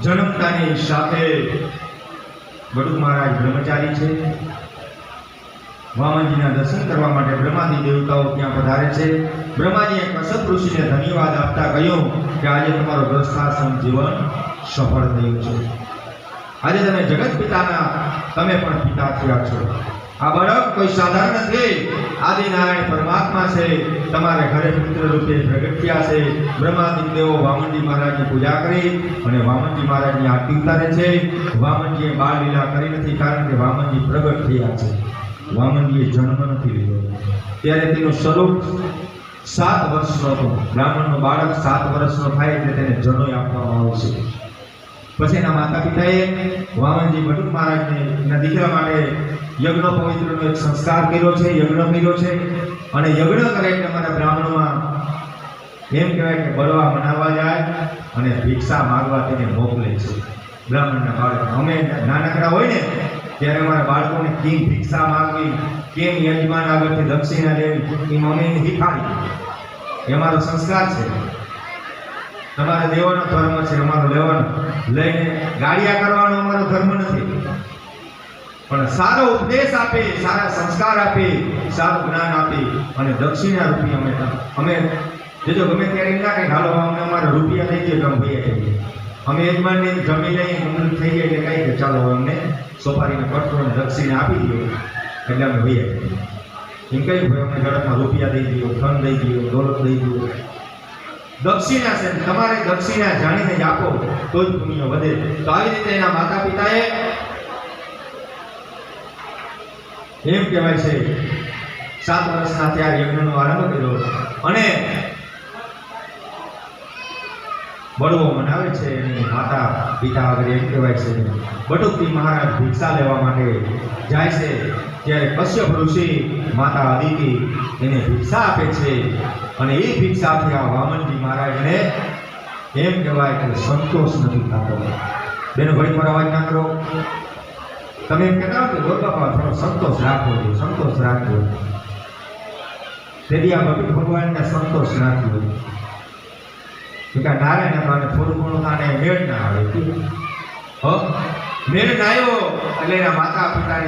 જન્મતાની સાથે બટુક મહારાજ બ્રહ્મચારી છે. વામનજીના દર્શન કરવા માટે બ્રહ્માદિ દેવતાઓ ત્યાં પધારે છે. બ્રહ્માજીએ કશ્યપ ઋષિને ધન્યવાદ આપતા કહ્યું કે આજે તમારો ગ્રસ્થાશ્રમ જીવન સફળ થયું છે. આજે તમે જગત પિતાના તમે પણ પિતા થયા છો. આ બાળક કોઈ સાધારણ નથી, આદિનારાયણ પરમાત્મા છે. તમારે ઘરે પુત્ર રૂપે પ્રગટ થયા છે. બ્રહ્માદિ દેવો વામનજી મહારાજની પૂજા કરી અને વામનજી મહારાજની આરતી ઉતારે છે. વામનજીએ બાળ લીલા કરી નથી, કારણ કે વામનજી પ્રગટ થયા છે. વામનજીએ જન્મ નથી લીધો. ત્યારે તેનું સ્વરૂપ 7 વર્ષનો હતો. બ્રાહ્મણનો બાળક 7 વર્ષનો થાય એટલે તેને જનોઈ આપવામાં આવે છે. પછી એના માતા પિતાએ વામનજી બટુક મહારાજને એના દીકરા માટે યજ્ઞ પવિત્રનો એક સંસ્કાર કર્યો છે, યજ્ઞ કર્યો છે. અને યજ્ઞ કરે એટલે અમારા બ્રાહ્મણોમાં એમ કહેવાય કે બળવા મનાવવા જાય અને ભિક્ષા માંગવા તેને મોકલે છે. બ્રાહ્મણના બાળક અમે નાનકડા હોય ને ત્યારે અમારા બાળકોને કેમ ભિક્ષા માંગવી, કેમ યજમાન આગળથી દક્ષિણા લેવી, એ મમ્મીને શીખવાડી. એ અમારો સંસ્કાર છે. તમારે દેવાનો ધર્મ છે, અમારો લેવાનો. લઈને ગાડિયા કરવાનો અમારો ધર્મ નથી, પણ સારો ઉપદેશ આપે, સારા સંસ્કાર આપે, સારું જ્ઞાન આપે અને દક્ષિણા રૂપી અમે જો ગમે ત્યારે એમ ના કંઈક હાલો અમને અમારા રૂપિયા થઈ ગયો તમે ભૈયા થઈ ગયા. અમે યજમાનને જમી લઈએ, કમ્પ્લીટ થઈ ગયા એટલે કંઈ કે ચાલો અમને સોપારીને પટ્ટો અને દક્ષિણા આપી દો એટલે અમે ભૈયા થઈ. એમ કહ્યું ભાઈ અમને ઝડપમાં રૂપિયા દઈ દો, ધન દઈ દો, દોલત દઈ દો. દક્ષિણા છે, તમારે દક્ષિણા જાણીને જ આપો તો જ પુણ્ય વધે. તો આવી રીતે એના માતા પિતાએ એમ કહેવાય છે 7 વર્ષના ત્યાં યજ્ઞનો આરંભ કર્યો અને બળવો મનાવે છે. એની માતા પિતા આગળ એમ કહેવાય છે બટુકજી મહારાજ ભિક્ષા લેવા માટે જાય છે. ત્યારે કશ્યપ ઋષિ માતા અદિતિ એને ભિક્ષા આપે છે અને એ ભિક્ષાથી આ વામનજી મહારાજને એમ કહેવાય કે સંતોષ નથી થતો. બેનો ઘડી પર અવાજ ના કરો. તમે એમ કહેતા હો કે ગોર બાપા થોડો સંતોષ રાખવો જોઈએ, સંતોષ રાખવો. તેથી આ બટુક ભગવાનને સંતોષ રાખ્યો કે નારાયણ ભગવાને થોડું ઘણું તાને મેળ ના આવે. મેળ ના આવ્યો એટલે એના માતા પિતાને